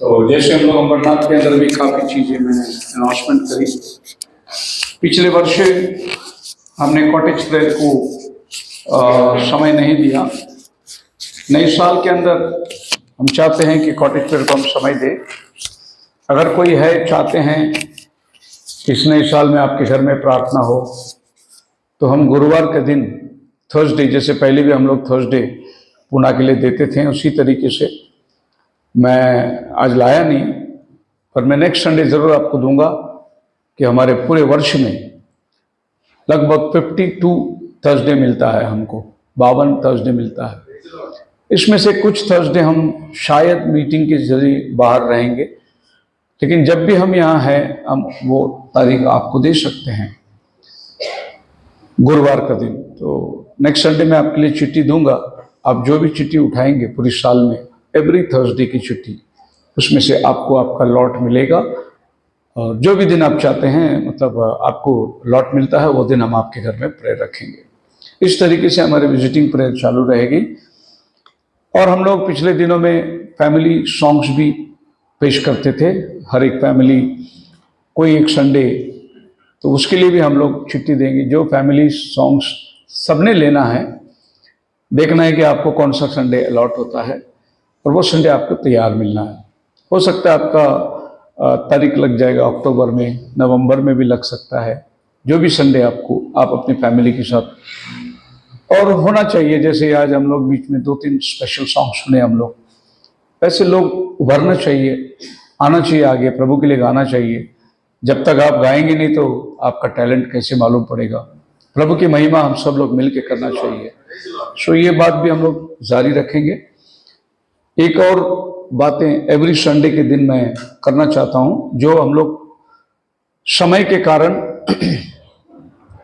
तो जैसे हम लोग अमरनाथ के अंदर भी काफ़ी चीज़ें मैंने अनाउंसमेंट करी। पिछले वर्ष हमने कॉटेज प्रेयर को समय नहीं दिया। नए साल के अंदर हम चाहते हैं कि कॉटेज प्रेयर को हम समय दें। अगर कोई है चाहते हैं इस नए साल में आपके घर में प्रार्थना हो, तो हम गुरुवार के दिन थर्सडे, जैसे पहले भी हम लोग थर्सडे पूना के लिए देते थे, उसी तरीके से मैं आज लाया नहीं, पर मैं नेक्स्ट संडे ज़रूर आपको दूंगा कि हमारे पूरे वर्ष में लगभग 52 थर्सडे मिलता है हमको, 52 थर्सडे मिलता है। इसमें से कुछ थर्सडे हम शायद मीटिंग के जरिए बाहर रहेंगे, लेकिन जब भी हम यहाँ हैं हम वो तारीख आपको दे सकते हैं गुरुवार का दिन। तो नेक्स्ट संडे मैं आपके लिए चिट्ठी दूंगा। आप जो भी चिट्ठी उठाएंगे पूरी साल में, एवरी थर्सडे की चिट्ठी, उसमें से आपको आपका लॉट मिलेगा। और जो भी दिन आप चाहते हैं, मतलब आपको लॉट मिलता है, वो दिन हम आपके घर में प्रेयर रखेंगे। इस तरीके से हमारी विजिटिंग प्रेयर चालू रहेगी। और हम लोग पिछले दिनों में फैमिली सॉन्ग्स भी पेश करते थे, हर एक फैमिली कोई एक संडे, तो उसके लिए भी हम लोग चिट्ठी देंगे। जो फैमिली सॉन्ग्स सबने लेना है, देखना है कि आपको कौन सा संडे अलॉट होता है और वो संडे आपको तैयार मिलना है। हो सकता है आपका तारीख लग जाएगा अक्टूबर में, नवंबर में भी लग सकता है। जो भी संडे आपको, आप अपनी फैमिली के साथ, और होना चाहिए जैसे आज हम लोग बीच में 2-3 स्पेशल सॉन्ग सुने हम लोग, वैसे लोग उभरना चाहिए, आना चाहिए आगे, प्रभु के लिए गाना चाहिए। जब तक आप गाएंगे नहीं तो आपका टैलेंट कैसे मालूम पड़ेगा। प्रभु की महिमा हम सब लोग मिल के करना चाहिए। सो ये बात भी हम लोग जारी रखेंगे। एक और बातें एवरी संडे के दिन मैं करना चाहता हूं, जो हम लोग समय के कारण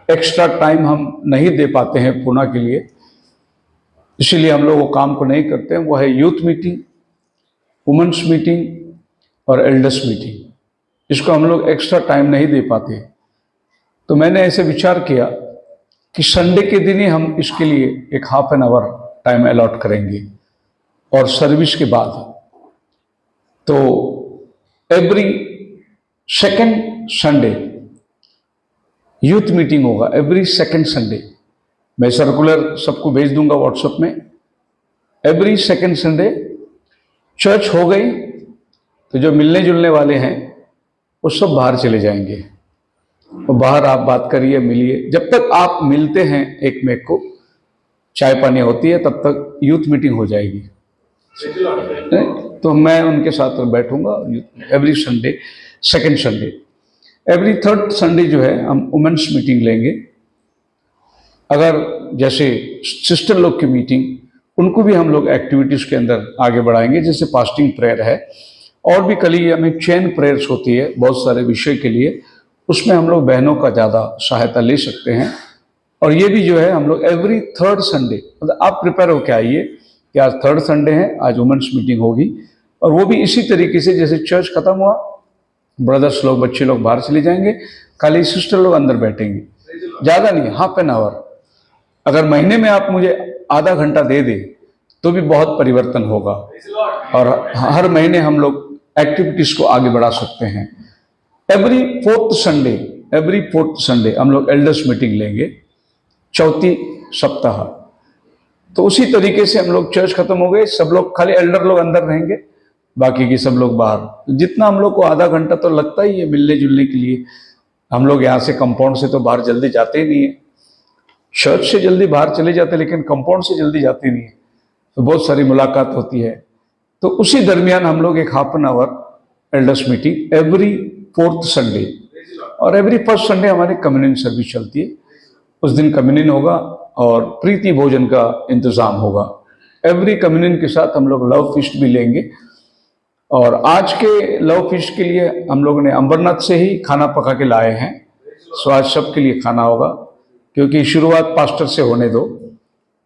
एक्स्ट्रा टाइम हम नहीं दे पाते हैं पुणे के लिए, इसीलिए हम लोग वो काम को नहीं करते हैं। वो है यूथ मीटिंग, वुमेन्स मीटिंग और एल्डर्स मीटिंग। इसको हम लोग एक्स्ट्रा टाइम नहीं दे पाते। तो मैंने ऐसे विचार किया कि संडे के दिन ही हम इसके लिए एक half an hour time allot करेंगे, और सर्विस के बाद। तो every second Sunday youth meeting होगा, एवरी सेकेंड संडे। मैं सर्कुलर सबको भेज दूंगा व्हाट्सएप में। एवरी सेकेंड संडे चर्च हो गई तो जो मिलने जुलने वाले हैं वो सब बाहर चले जाएंगे, और बाहर आप बात करिए, मिलिए। जब तक आप मिलते हैं एक में को, चाय पानी होती है, तब तक यूथ मीटिंग हो जाएगी। तो मैं उनके साथ बैठूंगा every Sunday, second Sunday. Every third Sunday जो है हम वुमेन्स मीटिंग लेंगे। अगर जैसे सिस्टर लोग की मीटिंग, उनको भी हम लोग एक्टिविटीज़ के अंदर आगे बढ़ाएंगे, जैसे फास्टिंग प्रेयर है, और भी कल ही हमें चेन प्रेयर्स होती है बहुत सारे विषय के लिए, उसमें हम लोग बहनों का ज़्यादा सहायता ले सकते हैं। और ये भी जो है हम लोग एवरी थर्ड संडे, मतलब आप प्रिपेयर होके आइए कि आज थर्ड संडे है, आज वुमेन्स मीटिंग होगी। और वो भी इसी तरीके से, जैसे चर्च खत्म हुआ, ब्रदर्स लोग, बच्चे लोग बाहर चले जाएंगे, खाली सिस्टर लोग अंदर बैठेंगे। ज़्यादा नहीं, हाफ एन आवर। अगर महीने में आप मुझे आधा घंटा दे दे तो भी बहुत परिवर्तन होगा, और हर महीने हम लोग एक्टिविटीज़ को आगे बढ़ा सकते हैं। एवरी फोर्थ संडे हम लोग एल्डर्स मीटिंग लेंगे, चौथी सप्ताह। तो उसी तरीके से हम लोग, चर्च खत्म हो गए, सब लोग, खाली एल्डर लोग अंदर रहेंगे, बाकी की सब लोग बाहर। जितना हम लोग को आधा घंटा तो लगता ही है मिलने जुलने के लिए। हम लोग यहाँ से कंपाउंड से तो बाहर जल्दी जाते ही नहीं है, चर्च से जल्दी बाहर चले जाते, लेकिन कंपाउंड से जल्दी जाते नहीं है। तो बहुत सारी मुलाकात होती है। तो उसी दरमियान हम लोग एक half an our elders meeting every fourth Sunday, और एवरी फर्स्ट संडे हमारी कम्युनियन सर्विस चलती है। उस दिन कम्युनियन होगा और प्रीति भोजन का इंतजाम होगा। एवरी कम्युनियन के साथ हम लोग लव फीस्ट भी लेंगे। और आज के लव फीस्ट के लिए हम लोगों ने अमरनाथ से ही खाना पका के लाए हैं। सो आज सबके लिए खाना होगा, क्योंकि शुरुआत पास्टर से होने दो।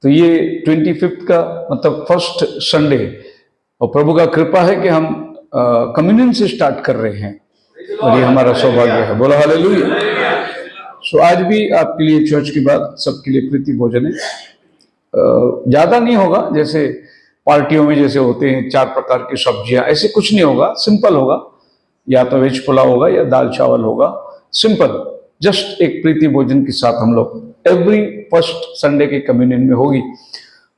तो ये 25 का मतलब फर्स्ट संडे, और प्रभु का कृपा है कि हम कम्युनियन से स्टार्ट कर रहे हैं, और ये हमारा सौभाग्य है। बोलो हालेलुया। सो आज भी आपके लिए चर्च के बाद सबके लिए प्रीति भोजन है। ज़्यादा नहीं होगा, जैसे पार्टियों में जैसे होते हैं 4 प्रकार की सब्जियां, ऐसे कुछ नहीं होगा, सिंपल होगा। या तो वेज पुलाव होगा या दाल चावल होगा, सिंपल। जस्ट एक प्रीति भोजन के साथ हम लोग एवरी फर्स्ट संडे के कम्युनियन में होगी।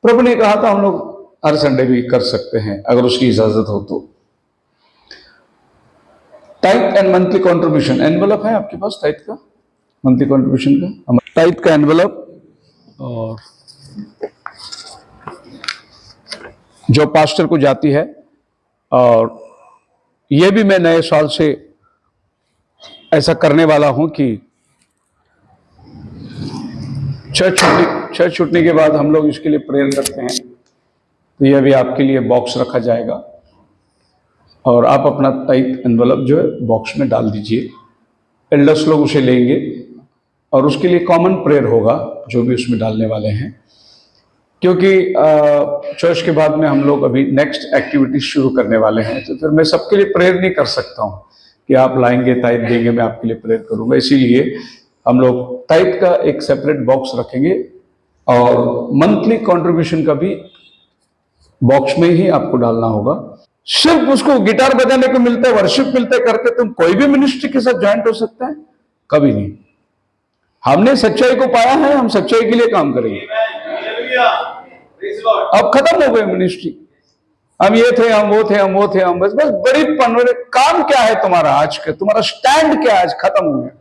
प्रभु ने कहा था हम लोग हर संडे भी कर सकते हैं अगर उसकी इजाजत हो तो। Tithe and monthly contribution envelope है आपके पास टाइथ का, मंथली कंट्रीब्यूशन का, टाइथ का एनवलप, और जो पास्टर को जाती है। और ये भी मैं नए साल से ऐसा करने वाला हूं कि चर्च छूटने के बाद हम लोग इसके लिए प्रेयर करते हैं, तो यह भी आपके लिए बॉक्स रखा जाएगा और आप अपना टाइथ एनवलप जो है बॉक्स में डाल दीजिए। एल्डर्स लोग उसे लेंगे और उसके लिए कॉमन प्रेयर होगा जो भी उसमें डालने वाले हैं, क्योंकि चर्च के बाद में हम लोग अभी नेक्स्ट एक्टिविटी शुरू करने वाले हैं, तो फिर मैं सबके लिए प्रेयर नहीं कर सकता हूँ कि आप लाएंगे टाइथ देंगे मैं आपके लिए प्रेयर करूँगा। इसीलिए हम लोग टाइथ का एक सेपरेट बॉक्स रखेंगे और मंथली कंट्रीब्यूशन का भी बॉक्स में ही आपको डालना होगा। सिर्फ उसको गिटार बजाने को मिलता है, वर्शिप मिलता है करके तुम कोई भी मिनिस्ट्री के साथ ज्वाइंट हो सकता है? कभी नहीं। हमने सच्चाई को पाया है, हम सच्चाई के लिए काम करेंगे। अब खत्म हो गए मिनिस्ट्री, हम ये थे, हम वो थे, हम वो थे, हम बस बड़ी पनोरे। काम क्या है तुम्हारा आज का, तुम्हारा स्टैंड क्या है आज, खत्म हो गया।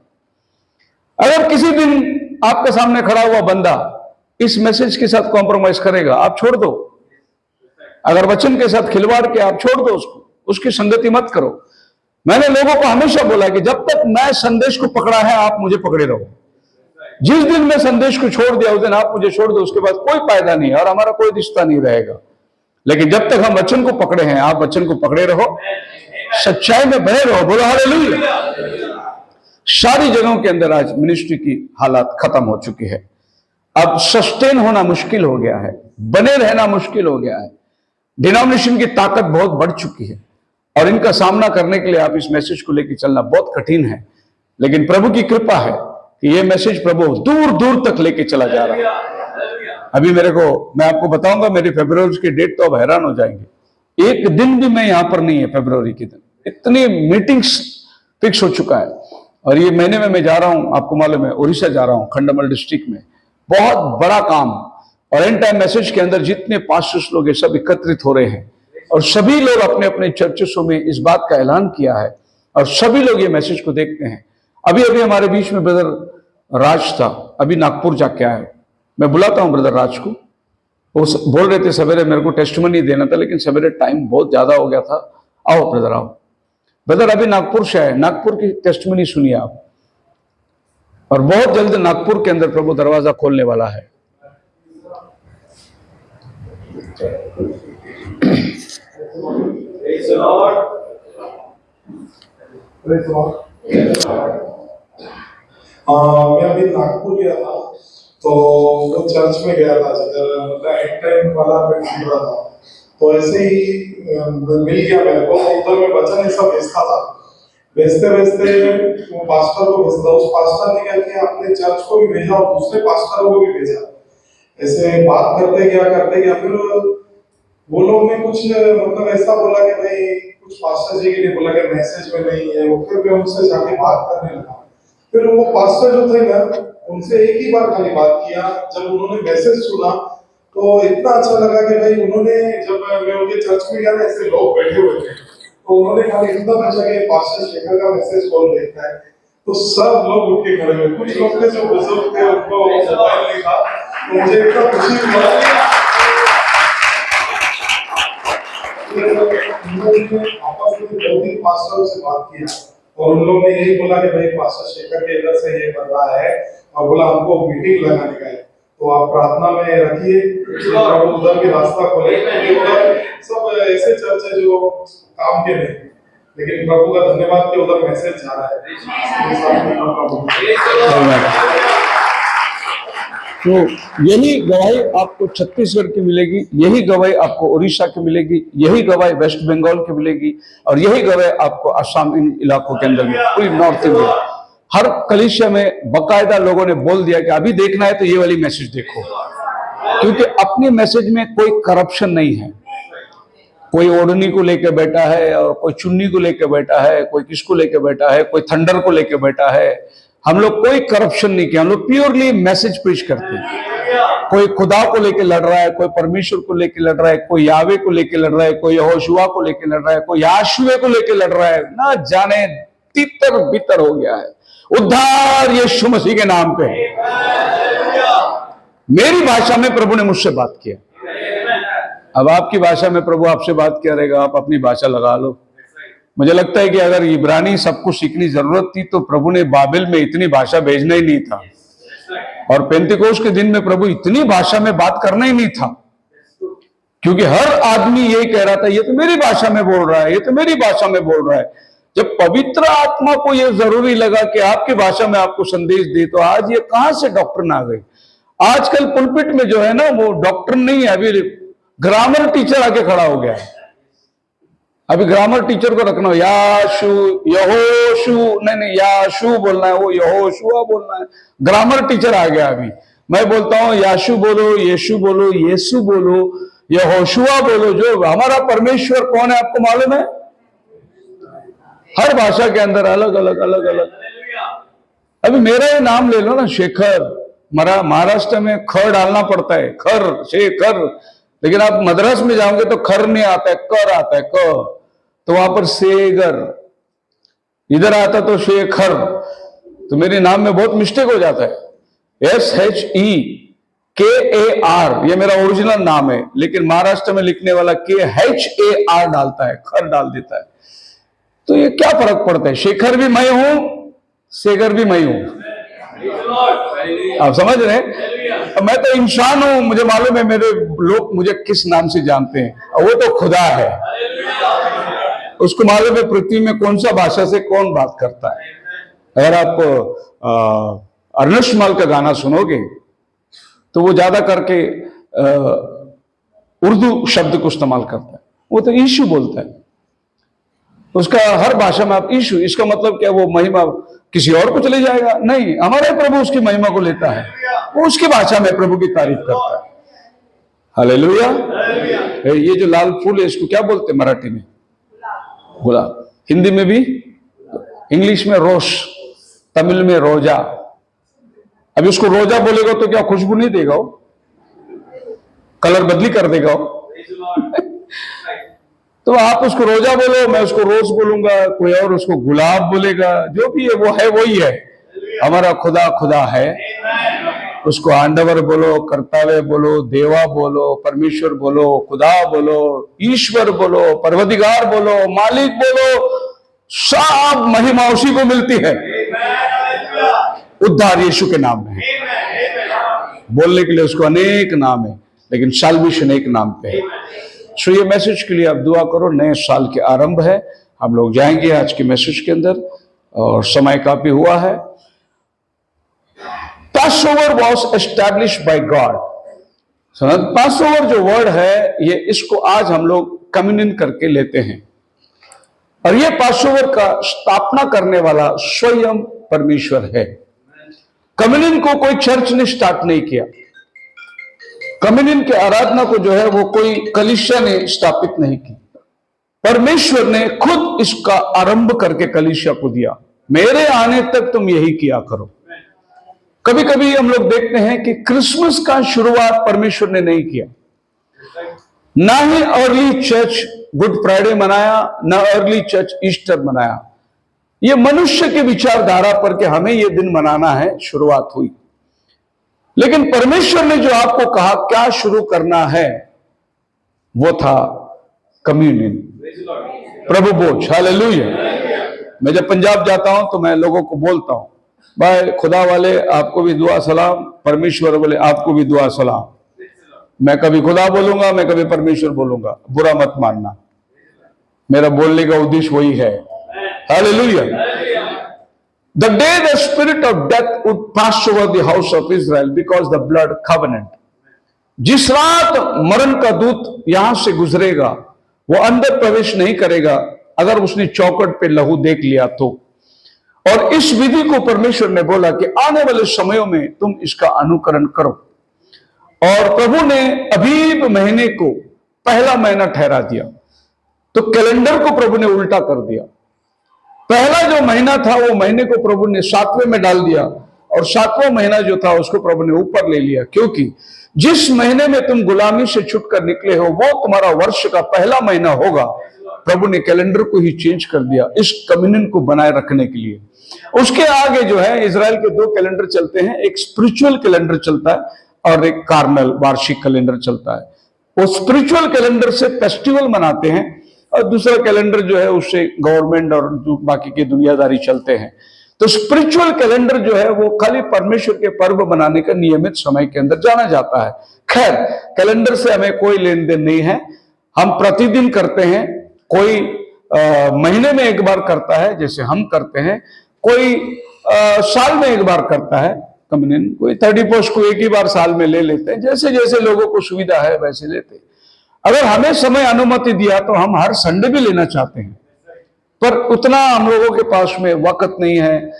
अगर किसी दिन आपके सामने खड़ा हुआ बंदा इस मैसेज के साथ कॉम्प्रोमाइज करेगा, आप छोड़ दो। अगर वचन के साथ खिलवाड़ के आप छोड़ दो उसको, उसकी संगति मत करो। मैंने लोगों को हमेशा बोला कि जब तक मैं संदेश को पकड़ा है आप मुझे पकड़े रहो। जिस दिन मैं संदेश को छोड़ दिया उस दिन आप मुझे छोड़ दो, उसके बाद कोई फायदा नहीं है और हमारा कोई रिश्ता नहीं रहेगा। लेकिन जब तक हम वचन को पकड़े हैं, आप वचन को पकड़े रहो, सच्चाई में बने रहो। बोलो हालेलुया। सारी जगहों के अंदर आज मिनिस्ट्री की हालात खत्म हो चुकी है। अब सस्टेन होना मुश्किल हो गया है, बने रहना मुश्किल हो गया है। डिनोमिनेशन की ताकत बहुत बढ़ चुकी है और इनका सामना करने के लिए आप इस मैसेज को लेकर चलना बहुत कठिन है। लेकिन प्रभु की कृपा है कि ये मैसेज प्रभु दूर दूर तक लेके चला जा रहा है। अभी मैं आपको बताऊंगा, मेरी फरवरी की डेट तो अब हैरान हो जाएंगे। एक दिन भी मैं यहां पर नहीं है फरवरी के दिन, इतनी मीटिंग्स फिक्स हो चुका है। और ये महीने में मैं जा रहा हूं, आपको मालूम है, उड़ीसा जा रहा हूं, खंडमल डिस्ट्रिक्ट में, बहुत बड़ा काम। और एंड टाइम मैसेज के अंदर जितने पास्टर्स लोग हैं सब एकत्रित हो रहे हैं और सभी लोग अपने अपने चर्चों में इस बात का ऐलान किया है और सभी लोग ये मैसेज को देखते हैं। अभी अभी हमारे बीच में ब्रदर राज था, अभी नागपुर जाके आए। मैं बुलाता हूं ब्रदर राज को, वो बोल रहे थे सवेरे मेरे को टेस्टिमनी देना था, लेकिन सवेरे टाइम बहुत ज्यादा हो गया था। आओ ब्रदर आओ। ब्रदर अभी नागपुर से आए, नागपुर की टेस्टिमनी सुनिए आप। और बहुत जल्द नागपुर के अंदर प्रभु दरवाजा खोलने वाला है। मैं अभी नागपुर गया था, तो वो चर्च में गया था जिधर मतलब एंड टाइम वाला मैं ढूंढ रहा था। तो ऐसे ही मिल गया मेरे को, उधर मैं वचन ऐसा भेजता था। भेजते भेजते वो पास्टर को भेजता, उस पास्टर ने क्या किया, अपने चर्च को भी भेजा और दूसरे पास्टरों को भी भेजा। ऐसे बात करते गया फिर वो लोग ने कुछ मतलब ऐसा बोला कि भाई कुछ पास्टर जी के लिए बोला कि मैसेज में नहीं है। वो फिर मैं उनसे जाके बात करने लगा। फिर वो पास्टर जो थे ना, उनसे एक ही बार खाली बात किया। जब उन्होंने मैसेज सुना तो इतना अच्छा लगा कि भाई उन्होंने, जब मैं उनके चर्च में गया ना, ऐसे लोग बैठे हुए थे, तो उन्होंने खाली इतना पूछा कि पास्टर शेखर का मैसेज कौन देखता है। तो सब लोग उठ के खड़े हुए। कुछ लोग थे जो बुजुर्ग थे, उनको मोबाइल नहीं था, तो मुझे इतना खुशी हुआ। आपस में 2-3 पास्टरों से बात किया और उन लोगों ने यही बोला कि भाई पास्टर शेखर के इधर से ये बन रहा है और बोला हमको मीटिंग लगाने का है, तो आप प्रार्थना में रखिए, प्रभु उधर भी रास्ता खोले। उधर सब ऐसे चर्च है जो काम के नहीं, लेकिन प्रभु का धन्यवाद कि उधर मैसेज जा रहा है। तो यही गवाही आपको छत्तीसगढ़ की मिलेगी, यही गवाही आपको उड़ीसा की मिलेगी, यही गवाही वेस्ट बंगाल की मिलेगी और यही गवाही आपको असम, इन इलाकों के अंदर में, पूरी नॉर्थ इंडिया, हर कलीसिया में बाकायदा लोगों ने बोल दिया कि अभी देखना है तो ये वाली मैसेज देखो, क्योंकि अपने मैसेज में कोई करप्शन नहीं है। कोई ओढ़नी को लेके बैठा है और कोई चुन्नी को लेके बैठा है, कोई किसको लेके बैठा है, कोई थंडर को लेके बैठा है। हम लोग कोई करप्शन नहीं किया, हम लोग प्योरली मैसेज प्रीच करते हैं। कोई खुदा को लेके लड़ रहा है, कोई परमेश्वर को लेके लड़ रहा है, कोई यावे को लेके लड़ रहा है, कोई यहोशुआ को लेके लड़ रहा है, कोई याशुए को लेके लड़ रहा है, ना जाने तितर बितर हो गया है। उद्धार यीशु मसीह के नाम पे। मेरी भाषा में प्रभु ने मुझसे बात किया, अब आपकी भाषा में प्रभु आपसे बात करेगा, आप अपनी भाषा लगा लो। मुझे लगता है कि अगर इब्रानी सबको सीखनी जरूरत थी तो प्रभु ने बाबिल में इतनी भाषा भेजना ही नहीं था, और पेंतिकोस्त के दिन में प्रभु इतनी भाषा में बात करना ही नहीं था, क्योंकि हर आदमी यही कह रहा था, ये तो मेरी भाषा में बोल रहा है, ये तो मेरी भाषा में बोल रहा है। जब पवित्र आत्मा को यह जरूरी लगा कि आपकी भाषा में आपको संदेश दे, तो आज ये कहां से डॉक्ट्रिन आ गई। आजकल पुलपिट में जो है ना, वो डॉक्ट्रिन नहीं है, अभी ग्रामर टीचर आके खड़ा हो गया है। अभी ग्रामर टीचर को रखना हो, याशु यहोशु, नहीं याशु बोलना है, वो यहोशुआ बोलना है। ग्रामर टीचर आ गया अभी। मैं बोलता हूं याशु बोलो, यीशु बोलो, यीशु बोलो, यहोशुआ बोलो। जो हमारा परमेश्वर कौन है आपको मालूम है? हर भाषा के अंदर अलग अलग अलग अलग। अभी मेरा ही नाम ले लो ना, शेखर। महाराष्ट्र में ख डालना पड़ता है, खर शेखर, लेकिन आप मद्रास में जाओगे तो खर नहीं आता है, कर आता है, क। तो वहां पर सेगर, इधर आता तो शेखर। तो मेरे नाम में बहुत मिस्टेक हो जाता है। SHEKAR ये मेरा ओरिजिनल नाम है, लेकिन महाराष्ट्र में लिखने वाला KHAR डालता है, खर डाल देता है। तो ये क्या फर्क पड़ता है? शेखर भी मैं हूं, सेगर भी मैं हूं। आप समझ रहे हैं? मैं तो इंसान हूं, मुझे मालूम है मेरे लोग मुझे किस नाम से जानते हैं, और वो तो खुदा है। उसको मालूम है पृथ्वी में कौन सा भाषा से कौन बात करता है। अगर आप अर्नस्ट माल का गाना सुनोगे तो वो ज्यादा करके उर्दू शब्द को इस्तेमाल करता है। वो तो यीशु बोलता है, उसका हर भाषा में आप यीशु, इसका मतलब क्या वो महिमा किसी और को चले जाएगा? नहीं, हमारा प्रभु उसकी महिमा को लेता है, वो उसकी भाषा में प्रभु की तारीफ करता है। हालेलुया। ये जो लाल फूल है इसको क्या बोलते हैं मराठी में? गुलाब। हिंदी में भी, इंग्लिश में रोश, तमिल में रोजा। अभी उसको रोजा बोलेगा तो क्या खुशबू नहीं देगा? वो कलर बदली कर देगा वो। तो आप उसको रोजा बोलो, मैं उसको रोज बोलूंगा, कोई और उसको गुलाब बोलेगा। जो भी है वो है, वही है। हमारा खुदा खुदा है, उसको आंडवर बोलो, कर्तावे बोलो, देवा बोलो, परमेश्वर बोलो, खुदा बोलो, ईश्वर बोलो, परवदिगार बोलो, मालिक बोलो, सब महिमा उसी को मिलती है। उद्धार यीशु के नाम में है। बोलने के लिए उसको अनेक नाम है, लेकिन साल्वेशन एक नाम पे है। सो ये मैसेज के लिए आप दुआ करो। नए साल के आरंभ है, हम लोग जाएंगे आज के मैसेज के अंदर, और समय काफी हुआ है। Passover was established by God. Passover जो वर्ड है, ये इसको आज हम लोग कम्युनियन करके लेते हैं, और ये पासोवर का स्थापना करने वाला स्वयं परमेश्वर है। कम्युनियन को कोई चर्च ने स्टार्ट नहीं किया। कम्युनियन की आराधना को जो है वो कोई कलीसिया ने स्थापित नहीं की। परमेश्वर ने खुद इसका आरंभ करके कलीसिया को दिया, मेरे आने तक तुम यही किया करो। कभी कभी हम लोग देखते हैं कि क्रिसमस का शुरुआत परमेश्वर ने नहीं किया, ना ही अर्ली चर्च गुड फ्राइडे मनाया, ना अर्ली चर्च ईस्टर मनाया। ये मनुष्य के विचारधारा पर कि हमें ये दिन मनाना है शुरुआत हुई। लेकिन परमेश्वर ने जो आपको कहा क्या शुरू करना है, वो था कम्युनियन, प्रभु भोज। हालेलुया। मैं जब पंजाब जाता हूं तो मैं लोगों को बोलता हूं, भाई खुदा वाले आपको भी दुआ सलाम, परमेश्वर वाले आपको भी दुआ सलाम। मैं कभी खुदा बोलूंगा, मैं कभी परमेश्वर बोलूंगा, बुरा मत मानना, मेरा बोलने का उद्देश्य वही है। Hallelujah. The day the spirit of death would pass over the house of Israel because the blood covenant. जिस रात मरण का दूत यहां से गुजरेगा, वो अंदर प्रवेश नहीं करेगा अगर उसने चौखट पे लहू देख लिया तो। और इस विधि को परमेश्वर ने बोला कि आने वाले समयों में तुम इसका अनुकरण करो। और प्रभु ने अबीब महीने को पहला महीना ठहरा दिया। तो कैलेंडर को प्रभु ने उल्टा कर दिया। पहला जो महीना था वो महीने को प्रभु ने 7वें में डाल दिया, और 7वां महीना जो था उसको प्रभु ने ऊपर ले लिया, क्योंकि जिस महीने में तुम गुलामी से छुटकर निकले हो वो तुम्हारा वर्ष का पहला महीना होगा। प्रभु ने कैलेंडर को ही चेंज कर दिया इस कम्युनियन को बनाए रखने के लिए। उसके आगे जो है इजराइल के 2 कैलेंडर चलते हैं, एक स्पिरिचुअल कैलेंडर चलता है और एक कार्नल वार्षिक कैलेंडर चलता है। वो स्पिरिचुअल कैलेंडर से फेस्टिवल मनाते हैं, और दूसरा कैलेंडर जो है उससे गवर्नमेंट और जो बाकी की दुनियादारी चलते हैं। तो स्पिरिचुअल कैलेंडर जो है वो खाली परमेश्वर के पर्व बनाने का नियमित समय के अंदर जाना जाता है। खैर, कैलेंडर से हमें कोई लेन देन नहीं है, हम प्रतिदिन करते हैं। कोई महीने में एक बार करता है जैसे हम करते हैं, कोई साल में एक बार करता है कम्युनियन, कोई 31 को एक ही बार साल में ले लेते हैं, जैसे जैसे लोगों को सुविधा है वैसे लेते हैं। अगर हमें समय अनुमति दिया तो हम हर संडे भी लेना चाहते हैं, पर उतना हम लोगों के पास में वक्त नहीं है।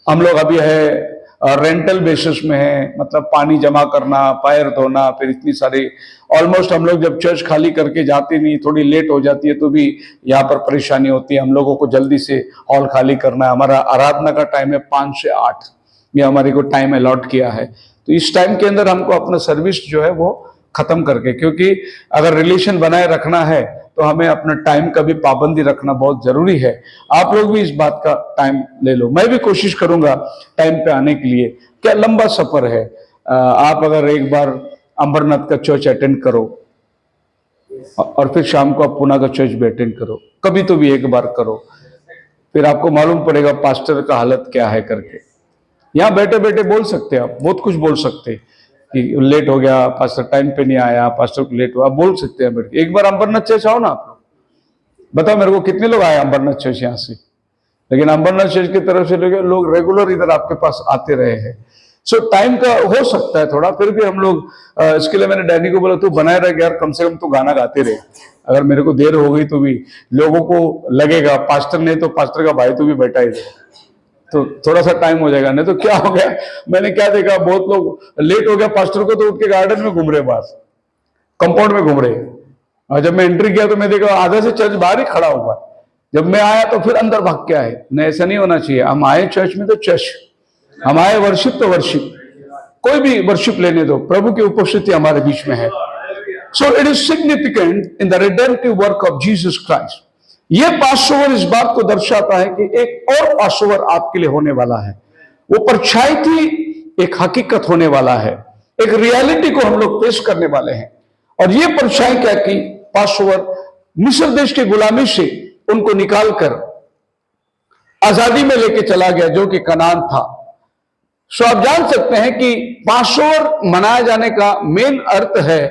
हम लोग अभी है रेंटल बेसिस में है, मतलब पानी जमा करना, पैर धोना, फिर इतनी सारी, ऑलमोस्ट हम लोग जब चर्च खाली करके जाते नहीं, थोड़ी लेट हो जाती है तो भी यहाँ पर परेशानी होती है। हम लोगों को जल्दी से हॉल खाली करना है। हमारा आराधना का टाइम है 5 से 8, ये हमारे को टाइम अलॉट किया है। तो इस टाइम के अंदर हमको अपना सर्विस जो है वो खत्म करके, क्योंकि अगर रिलेशन बनाए रखना है तो हमें अपना टाइम का भी पाबंदी रखना बहुत जरूरी है। आप लोग भी इस बात का टाइम ले लो, मैं भी कोशिश करूंगा टाइम पे आने के लिए। क्या लंबा सफर है। आप अगर एक बार अमरनाथ का चर्च अटेंड करो और फिर शाम को आप पुणे का चर्च भी अटेंड करो, कभी तो भी एक बार करो, फिर आपको मालूम पड़ेगा पास्टर का हालत क्या है करके। यहाँ बैठे बैठे बोल सकते हैं, आप बहुत कुछ बोल सकते हैं कि लेट हो गया पास्टर, टाइम पे नहीं आया, पास्टर को लेट हुआ, बोल सकते हैं बैठ के। एक बार अमरनाथ चर्च आओ ना आप लोग, बताओ मेरे को कितने लोग आए अमरनाथ चर्च यहाँ से। लेकिन अमरनाथ चर्च की तरफ से लोग रेगुलर इधर आपके पास आते रहे हैं। सो टाइम का हो सकता है थोड़ा, फिर भी हम लोग इसके लिए मैंने डैडी को बोला तू बनाए रह यार, कम से कम तो गाना गाते रहे। अगर मेरे को देर हो गई तो भी लोगों को लगेगा पास्टर ने तो पास्टर का भाई तो भी बैठा ही रहे, तो थोड़ा सा टाइम हो जाएगा। नहीं तो क्या हो गया, मैंने क्या देखा, बहुत लोग लेट हो गया पास्टर को तो उठ के गार्डन में घूम रहे, बाहर कंपाउंड में घूम रहे। और जब मैं एंट्री किया तो मैं देखा आधा से चर्च बाहर ही खड़ा हुआ। जब मैं आया तो फिर अंदर भाग के आए। नहीं, ऐसा नहीं होना चाहिए। हम आए चर्च में तो चर्च, हम आए वर्शिप तो वर्शिप, कोई भी वर्शिप लेने दो, प्रभु की उपस्थिति हमारे बीच में है। So it is significant in the redemptive work of Jesus Christ. यह पासओवर इस बात को दर्शाता है कि एक और पासओवर आपके लिए होने वाला है। वो परछाई थी, एक हकीकत होने वाला है, एक रियलिटी को हम लोग पेश करने वाले हैं। और ये परछाई क्या की, पासओवर मिस्र देश की गुलामी से उनको निकालकर आजादी में लेके चला गया, जो कि कनान था। सो आप जान सकते हैं कि पासओवर मनाए जाने का मेन अर्थ है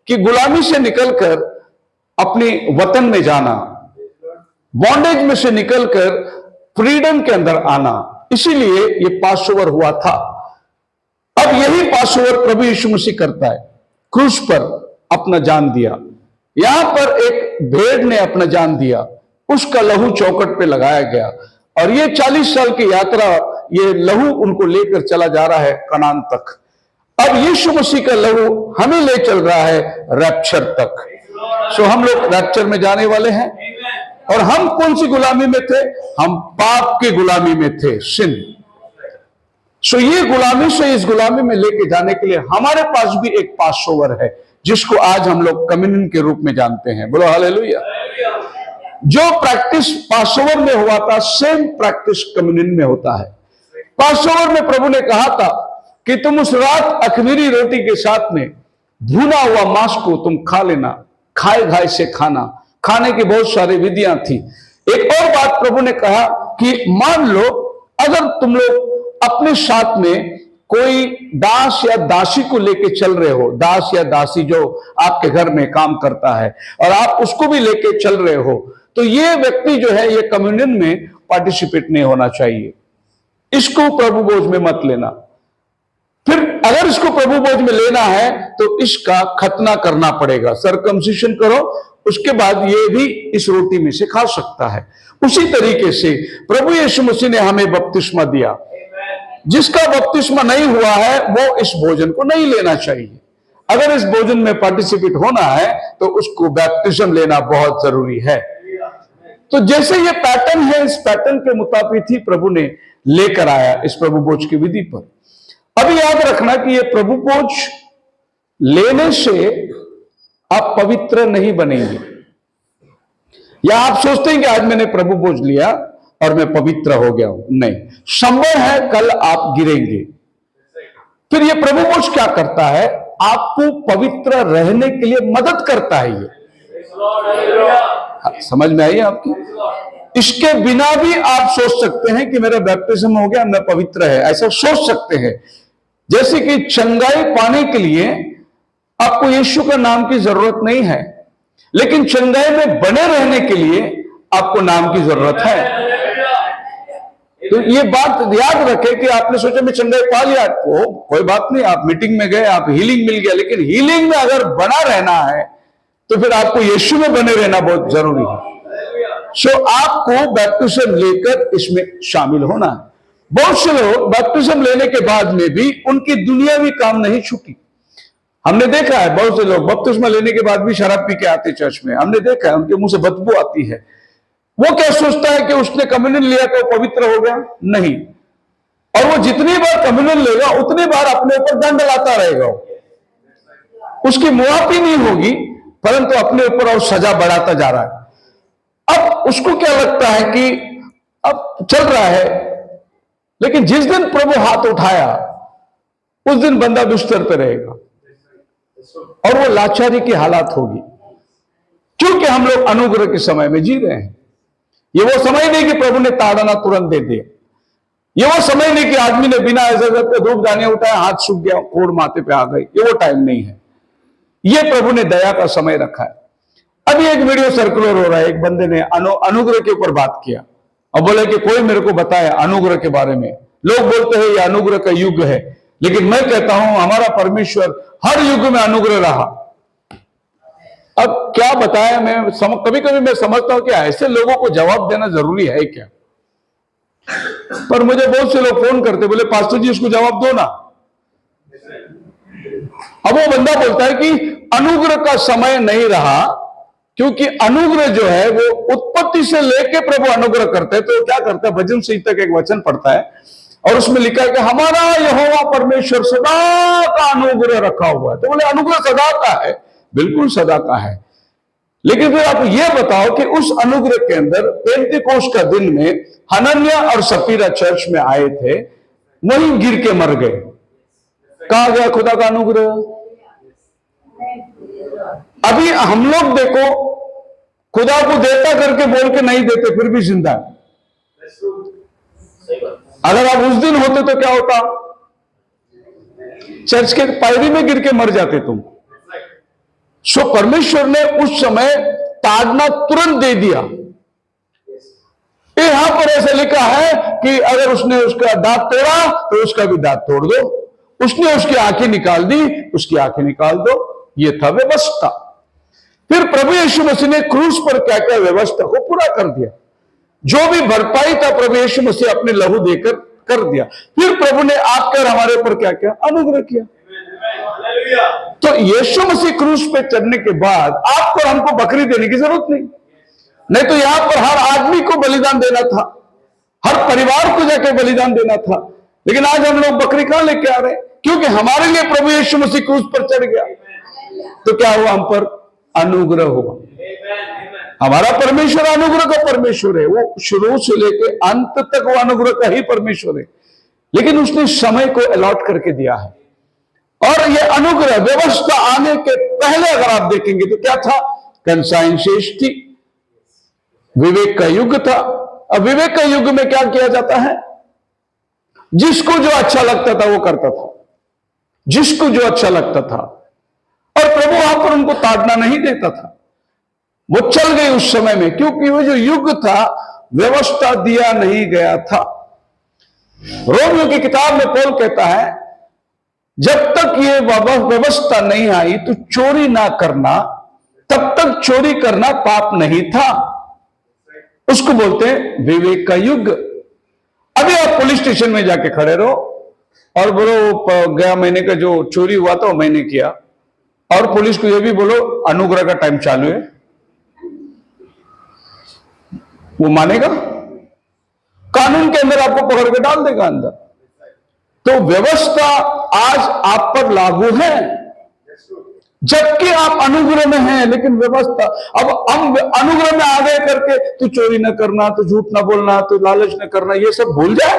कि गुलामी से निकलकर अपने वतन में जाना, बॉन्डेज में से निकलकर फ्रीडम के अंदर आना। इसीलिए ये पासओवर हुआ था। अब यही पासओवर प्रभु यीशु मसीह करता है। क्रूस पर अपना जान दिया, यहां पर एक भेड़ ने अपना जान दिया, उसका लहू चौखट पे लगाया गया, और ये 40 साल की यात्रा, ये लहू उनको लेकर चला जा रहा है कनान तक। अब यीशु मसीह का लहू हमें ले चल रहा है रैप्चर तक। सो हम लोग रैप्चर में जाने वाले हैं। और हम कौन सी गुलामी में थे? हम पाप की गुलामी में थे, सिन। सो ये गुलामी से इस गुलामी में लेके जाने के लिए हमारे पास भी एक पासओवर है, जिसको आज हम लोग कम्युनियन के रूप में जानते हैं। बोलो हालेलुया। जो प्रैक्टिस पासओवर में हुआ था, सेम प्रैक्टिस कम्युनियन में होता है। पासओवर में प्रभु ने कहा था कि तुम उस रात अख़मीरी रोटी के साथ में भुना हुआ मांस को तुम खा लेना, खाए घाय से खाना। खाने की बहुत सारी विधियां थी। एक और बात प्रभु ने कहा कि मान लो अगर तुम लोग अपने साथ में कोई दास या दासी को लेके चल रहे हो, दास या दासी जो आपके घर में काम करता है, और आप उसको भी लेके चल रहे हो, तो ये व्यक्ति जो है ये कम्युनियन में पार्टिसिपेट नहीं होना चाहिए। इसको प्रभु बोझ में मत लेना। फिर अगर इसको प्रभु बोझ में लेना है तो इसका खतना करना पड़ेगा, सर्कमसिशन करो, उसके बाद ये भी इस रोटी में से खा सकता है। उसी तरीके से प्रभु यीशु मसीह ने हमें बपतिस्मा दिया। जिसका बपतिस्मा नहीं हुआ है वो इस भोजन को नहीं लेना चाहिए। अगर इस भोजन में पार्टिसिपेट होना है तो उसको बैप्टिज्म लेना बहुत जरूरी है। तो जैसे ये पैटर्न है, इस पैटर्न के मुताबिक ही प्रभु ने लेकर आया इस प्रभु भोज की विधि पर। अब याद रखना कि ये प्रभु भोज लेने से आप पवित्र नहीं बनेंगे, या आप सोचते हैं कि आज मैंने प्रभु भोज लिया और मैं पवित्र हो गया हूं। नहीं, संभव है कल आप गिरेंगे। फिर ये प्रभु भोज क्या करता है? आपको पवित्र रहने के लिए मदद करता है। ये समझ में आई आपकी? इसके बिना भी आप सोच सकते हैं कि मेरा बैप्टिज्म हो गया, मैं पवित्र है, ऐसा सोच सकते हैं। जैसे कि चंगाई पाने के लिए आपको यीशु का नाम की जरूरत नहीं है, लेकिन चंगाई में बने रहने के लिए आपको नाम की जरूरत है। तो ये बात याद रखें कि आपने सोचा मैं चंगाई पा लिया, तो कोई बात नहीं, आप मीटिंग में गए, आप हीलिंग मिल गया, लेकिन हीलिंग में अगर बना रहना है तो फिर आपको यीशु में बने रहना बहुत जरूरी है। सो आपको बैप्टिज्म लेकर इसमें शामिल होना है। बहुत से लोग बैप्टिज्म लेने के बाद में भी उनकी दुनियावी काम नहीं छूटी। हमने देखा है बहुत से लोग बपतिस्मा लेने के बाद भी शराब पी के आते चर्च में, हमने देखा है, उनके मुंह से बदबू आती है। वो क्या सोचता है कि उसने कम्युनियन लिया तो पवित्र हो गया? नहीं, और वो जितनी बार कम्युनियन लेगा उतनी बार अपने ऊपर दंड लाता रहेगा। उसकी मुआफी नहीं होगी, परंतु अपने ऊपर और सजा बढ़ाता जा रहा है। अब उसको क्या लगता है कि अब चल रहा है, लेकिन जिस दिन प्रभु हाथ उठाया उस दिन बंदा बिस्तर पे रहेगा और वो लाचारी की हालात होगी, क्योंकि हम लोग अनुग्रह के समय में जी रहे हैं। ये वो समय नहीं कि प्रभु ने ताड़ना तुरंत दे दिया, ये वो समय नहीं कि आदमी ने बिना इजाजत के धूप दाने उठाया, हाथ सूख गया, कोड़ माथे पे आ गई, ये वो टाइम नहीं है। ये प्रभु ने दया का समय रखा है। अभी एक वीडियो सर्कुलर हो रहा है, एक बंदे ने अनुग्रह के ऊपर बात किया और बोले कि कोई मेरे को बताए अनुग्रह के बारे में। लोग बोलते हैं ये अनुग्रह का युग है, लेकिन मैं कहता हूं हमारा परमेश्वर हर युग में अनुग्रह रहा। अब क्या बताया, कभी कभी मैं समझता हूं कि ऐसे लोगों को जवाब देना जरूरी है क्या? पर मुझे बहुत से लोग फोन करते, बोले पास्टर जी इसको जवाब दो ना। अब वो बंदा बोलता है कि अनुग्रह का समय नहीं रहा, क्योंकि अनुग्रह जो है वो उत्पत्ति से लेके प्रभु अनुग्रह करते हैं। तो क्या करता है, भजन संहिता का एक वचन पढ़ता है और उसमें लिखा है कि हमारा यहोवा परमेश्वर सदा का अनुग्रह रखा हुआ है। तो बोले अनुग्रह सदा का है, बिल्कुल सदा का है, लेकिन फिर आप ये बताओ कि उस अनुग्रह के अंदर पेंतीकोस्त का दिन में हनन्या और सफीरा चर्च में आए थे, वहीं गिर के मर गए। कहां गया खुदा का अनुग्रह? अभी हम लोग देखो खुदा को देता करके बोल के नहीं देते, फिर भी जिंदा है। अगर आप उस दिन होते तो क्या होता? चर्च के पायरी में गिर के मर जाते तुम। सो परमेश्वर ने उस समय ताड़ना तुरंत दे दिया। यहां पर ऐसा लिखा है कि अगर उसने उसका दांत तोड़ा तो उसका भी दांत तोड़ दो, उसने उसकी आंखें निकाल दी, उसकी आंखें निकाल दो। ये था व्यवस्था। फिर प्रभु यीशु मसीह ने क्रूस पर क्या क्या व्यवस्था को पूरा कर दिया। जो भी भरपाई था प्रभु यीशु मसीह अपने लहू देकर कर दिया। फिर प्रभु ने आपकर हमारे ऊपर क्या क्या अनुग्रह किया। तो यीशु मसीह क्रूस पे चढ़ने के बाद आपको हमको बकरी देने की जरूरत नहीं तो यहां पर हर आदमी को बलिदान देना था, हर परिवार को जाकर बलिदान देना था। लेकिन आज हम लोग बकरी कहां लेके आ रहे हैं? क्योंकि हमारे लिए प्रभु यीशु मसीह क्रूस पर चढ़ गया। तो क्या हुआ? हम पर अनुग्रह हुआ। हमारा परमेश्वर अनुग्रह का परमेश्वर है, वो शुरू से लेकर अंत तक वो अनुग्रह का ही परमेश्वर है, लेकिन उसने समय को अलॉट करके दिया है। और ये अनुग्रह व्यवस्था आने के पहले अगर आप देखेंगे तो क्या था? कंसाइन शेष थी, विवेक का युग था। अब विवेक का युग में क्या किया जाता है? जिसको जो अच्छा लगता था वो करता था, जिसको जो अच्छा लगता था। और प्रभु वहां पर उनको ताड़ना नहीं देता था, वो चल गए उस समय में, क्योंकि वो जो युग था व्यवस्था दिया नहीं गया था। रोमियो की किताब में पौल कहता है जब तक ये व्यवस्था नहीं आई तो चोरी ना करना, तब तक चोरी करना पाप नहीं था। उसको बोलते हैं विवेक का युग। अभी आप पुलिस स्टेशन में जाके खड़े रहो और बोलो गया महीने का जो चोरी हुआ था वो मैंने किया, और पुलिस को ये भी बोलो अनुग्रह का टाइम चालू है। वो मानेगा? कानून के अंदर आपको पकड़ के डाल देगा अंदर। तो व्यवस्था आज आप पर लागू है, जबकि आप अनुग्रह में हैं, लेकिन व्यवस्था, अब हम अनुग्रह में आ गए करके तू चोरी न करना, तू झूठ न बोलना, तू लालच न करना, ये सब भूल जाए?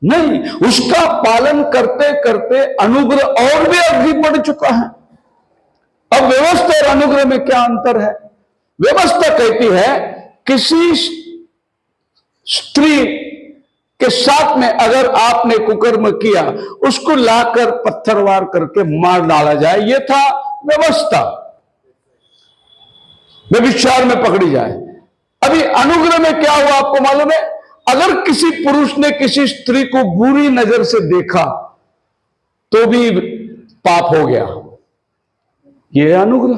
नहीं, उसका पालन करते करते अनुग्रह और भी आगे बढ़ चुका है। अब व्यवस्था और अनुग्रह में क्या अंतर है? व्यवस्था कहती है किसी स्त्री के साथ में अगर आपने कुकर्म किया, उसको लाकर पत्थरवार करके मार डाला जाए, यह था व्यवस्था, व्यभिचार में पकड़ी जाए। अभी अनुग्रह में क्या हुआ आपको मालूम है? अगर किसी पुरुष ने किसी स्त्री को बुरी नजर से देखा तो भी पाप हो गया, यह है अनुग्रह।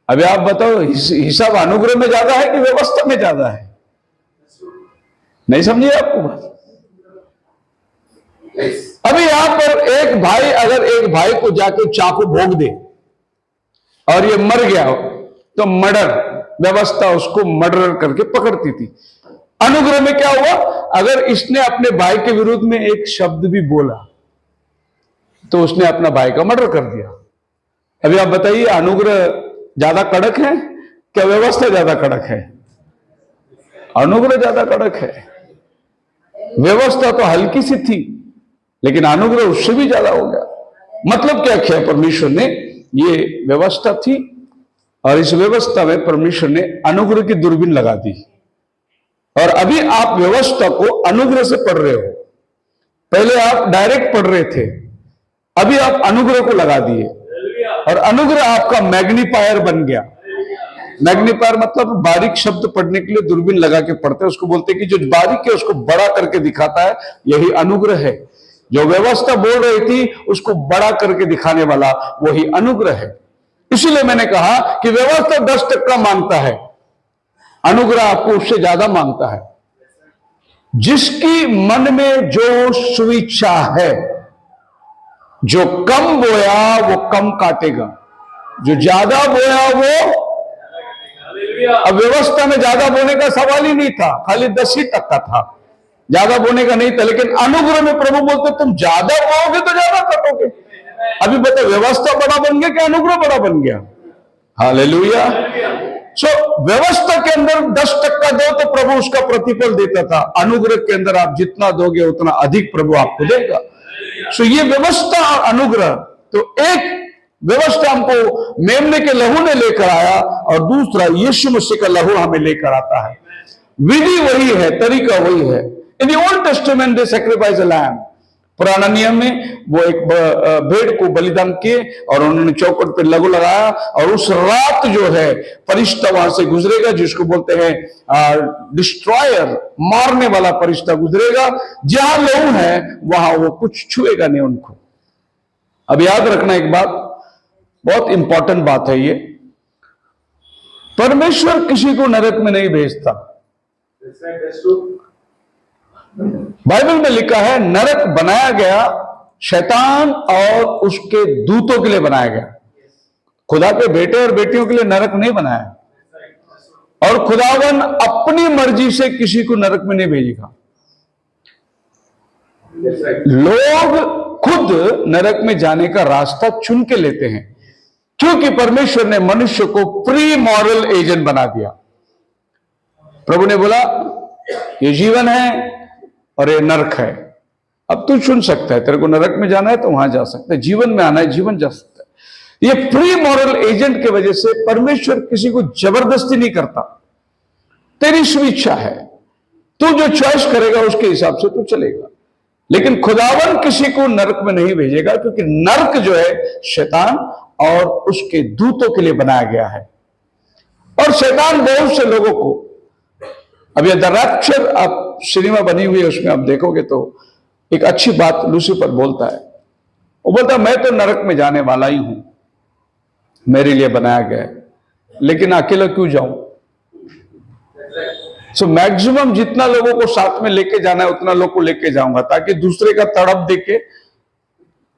अभी आप बताओ, हिसाब अनुग्रह में ज्यादा है कि व्यवस्था में ज्यादा है? नहीं समझिए आपको बात। अभी यहां पर एक भाई अगर एक भाई को जाके चाकू भोंक दे और ये मर गया हो, तो मर्डर, व्यवस्था उसको मर्डर करके पकड़ती थी। अनुग्रह में क्या हुआ? अगर इसने अपने भाई के विरुद्ध में एक शब्द भी बोला तो उसने अपना भाई का मर्डर कर दिया। अभी आप बताइए, अनुग्रह ज्यादा कड़क है क्या व्यवस्था ज्यादा कड़क है? अनुग्रह ज्यादा कड़क है। व्यवस्था तो हल्की सी थी, लेकिन अनुग्रह उससे भी ज्यादा हो गया। मतलब क्या किया परमेश्वर ने? ये व्यवस्था थी और इस व्यवस्था में परमेश्वर ने अनुग्रह की दूरबीन लगा दी। और अभी आप व्यवस्था को अनुग्रह से पढ़ रहे हो। पहले आप डायरेक्ट पढ़ रहे थे, अभी आप अनुग्रह को लगा दिए और अनुग्रह आपका मैग्नीफायर बन गया। मैग्नीफायर मतलब बारीक शब्द पढ़ने के लिए दूरबीन लगा के पढ़ते हैं, उसको बोलते हैं कि जो बारीक है उसको बड़ा करके दिखाता है, यही अनुग्रह है। जो व्यवस्था बोल रही थी उसको बड़ा करके दिखाने वाला वही अनुग्रह है। इसीलिए मैंने कहा कि व्यवस्था 10% मांगता है, अनुग्रह आपको उससे ज्यादा मांगता है। जिसकी मन में जो सुइच्छा है, जो कम बोया वो कम काटेगा, जो ज्यादा बोया वो। अब व्यवस्था में ज्यादा बोने का सवाल ही नहीं था, खाली 10% था, ज्यादा बोने का नहीं था। लेकिन अनुग्रह में प्रभु बोलते तुम ज्यादा बोओगे तो ज्यादा कटोगे। अभी बताओ, व्यवस्था बड़ा बन गया कि अनुग्रह बड़ा बन गया? हालेलुया। सो व्यवस्था के अंदर 10% दो तो प्रभु उसका प्रतिफल देता था। अनुग्रह के अंदर आप जितना दोगे उतना अधिक प्रभु आपको देगा। सो ये व्यवस्था और अनुग्रह, तो एक व्यवस्था हमको मेमने के लहू ने लेकर आया और दूसरा यीशु मसीह का लहू हमें लेकर आता है। विधि वही है, तरीका वही है। In the Old Testament they sacrifice a lamb. पुराना नियम में वो एक भेड़ को बलिदान किए और उन्होंने चौखट पे लहू लगाया और उस रात जो है फरिश्ता वहां से गुजरेगा, जिसको बोलते हैं डिस्ट्रॉयर, मारने वाला फरिश्ता गुजरेगा। जहां लहू है वहां वो कुछ छुएगा नहीं उनको। अब याद रखना एक बात, बहुत इंपॉर्टेंट बात है ये, परमेश्वर किसी को नरक में नहीं भेजता। बाइबल में लिखा है नरक बनाया गया शैतान और उसके दूतों के लिए बनाया गया। खुदा के बेटे और बेटियों के लिए नरक नहीं बनाया। और खुदावन अपनी मर्जी से किसी को नरक में नहीं भेजेगा। लोग खुद नरक में जाने का रास्ता चुन के लेते हैं, क्योंकि परमेश्वर ने मनुष्य को प्री मॉरल एजेंट बना दिया। प्रभु ने बोला ये जीवन है और ये नरक है, अब तू चुन सकता है, तेरे को नरक में जाना है तो वहां जा सकता है, जीवन में आना है जीवन जा सकता है। ये प्री मॉरल एजेंट की वजह से परमेश्वर किसी को जबरदस्ती नहीं करता, तेरी स्वेच्छा है, तू जो चॉइस करेगा उसके हिसाब से तू चलेगा। लेकिन खुदावन किसी को नरक में नहीं भेजेगा, क्योंकि नरक जो है शैतान और उसके दूतों के लिए बनाया गया है। और शैतान बहुत से लोगों को, अब ये द रैप्चर आप सिनेमा बनी हुई है, उसमें आप देखोगे तो एक अच्छी बात लूसीफर बोलता है। वो बोलता है मैं तो नरक में जाने वाला ही हूं, मेरे लिए बनाया गया है, लेकिन अकेला क्यों जाऊं। सो मैक्सिमम जितना लोगों को साथ में लेके जाना है उतना लोग को लेके जाऊंगा, ताकि दूसरे का तड़प देके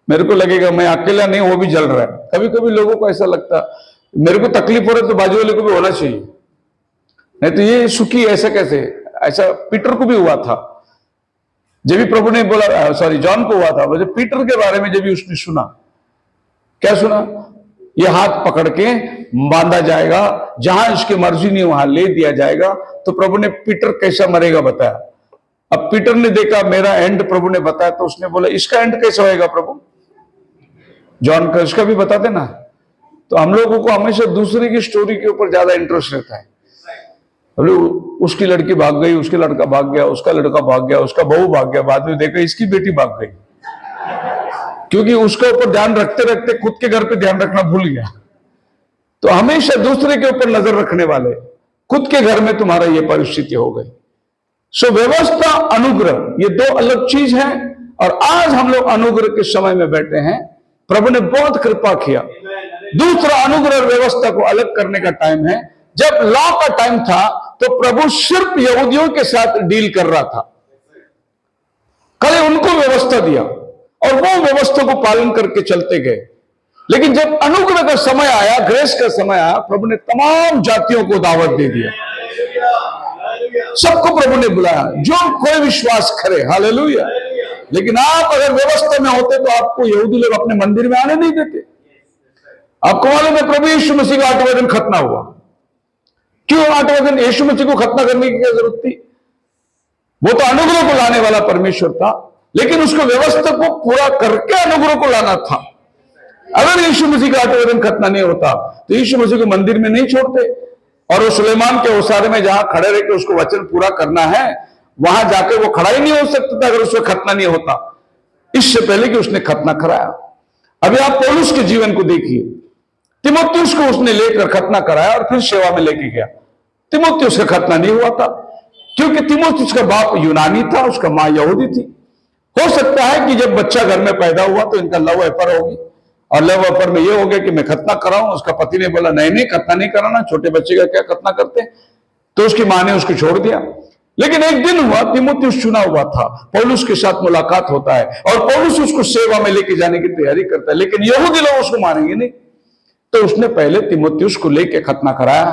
मेरे को लगेगा मैं अकेला नहीं, वो भी जल रहा है। कभी कभी लोगों को ऐसा लगता मेरे को तकलीफ हो रहा है तो बाजू वाले को भी होना चाहिए। नहीं तो ये सुखी ऐसा कैसे? ऐसा पीटर को भी हुआ था। जब भी प्रभु ने बोला, सॉरी जॉन को हुआ था, मुझे पीटर के बारे में जब भी उसने सुना, क्या सुना? ये हाथ पकड़ के बांधा जाएगा, जहां इसकी मर्जी नहीं वहां ले दिया जाएगा। तो प्रभु ने पीटर कैसा मरेगा बताया। अब पीटर ने देखा मेरा एंड प्रभु ने बताया, तो उसने बोला इसका एंड कैसा होएगा प्रभु? जॉन का इसका भी बता देना। तो हम लोगों को हमेशा दूसरे की स्टोरी के ऊपर ज्यादा इंटरेस्ट रहता है। उसकी लड़की भाग गई, उसके लड़का भाग गया, उसका लड़का भाग गया, उसका बहू भाग गया, बाद में देखा इसकी बेटी भाग गई, क्योंकि उसके ऊपर ध्यान रखते रखते खुद के घर पे ध्यान रखना भूल गया। तो हमेशा दूसरे के ऊपर नजर रखने वाले, खुद के घर में तुम्हारा ये परिस्थिति हो गई। सो व्यवस्था, अनुग्रह, ये दो अलग चीज है। और आज हम लोग अनुग्रह के समय में बैठे हैं। प्रभु ने बहुत कृपा किया। दूसरा, अनुग्रह और व्यवस्था को अलग करने का टाइम है। जब लॉ का टाइम था तो प्रभु सिर्फ यहूदियों के साथ डील कर रहा था, खाली उनको व्यवस्था दिया और वो व्यवस्था को पालन करके चलते गए। लेकिन जब अनुग्रह का समय आया, ग्रेस का समय आया, प्रभु ने तमाम जातियों को दावत दे दिया। सबको प्रभु ने बुलाया, जो कोई विश्वास करे। हालेलुया। लेकिन आप अगर व्यवस्था में होते तो आपको यहूदी लोग अपने मंदिर में आने नहीं देते। आपको मालूम है प्रभु यीशु मसीह का 8वां दिन खतना हुआ। क्यों 8वां दिन यीशु मसीह को खतना करने की क्या जरूरत थी? वो तो अनुग्रह को लाने वाला परमेश्वर था, लेकिन उसको व्यवस्था को पूरा करके अनुग्रह को लाना था। अगर यीशु मसीह का 8वां दिन खतना नहीं होता तो यीशु मसीह को मंदिर में नहीं छोड़ते, और वो सुलेमान के ओसारे में जहां खड़े रह के उसको वचन पूरा करना है, वहां जाके वो खड़ा ही नहीं हो सकता था अगर उसका खतना नहीं होता, इससे पहले कि उसने खतना कराया। अभी आप पौलुस के जीवन को देखिए। तीमुथियुस को उसने लेकर खतना कराया और फिर सेवा में लेके गया। तीमुथियुस का खतना नहीं हुआ था, क्योंकि तीमुथियुस का बाप यूनानी था, उसका मां यहूदी थी। हो सकता है कि जब बच्चा घर में पैदा हुआ तो इनका लव अफेयर होगी, और लव अफेयर में यह हो गया कि मैं खतना कराऊं। उसका पति ने बोला नहीं नहीं, खतना नहीं कराना, छोटे बच्चे का क्या खतना करते। तो उसकी मां ने उसको छोड़ दिया। लेकिन एक दिन हुआ, तीमुथियुस चुना हुआ था, पौलुस के साथ मुलाकात होता है और पौलुस उसको सेवा में लेके जाने की तैयारी करता है, लेकिन यहूदी लोग उसको मानेंगे नहीं। तो उसने पहले तीमुथियुस को लेके खतना कराया।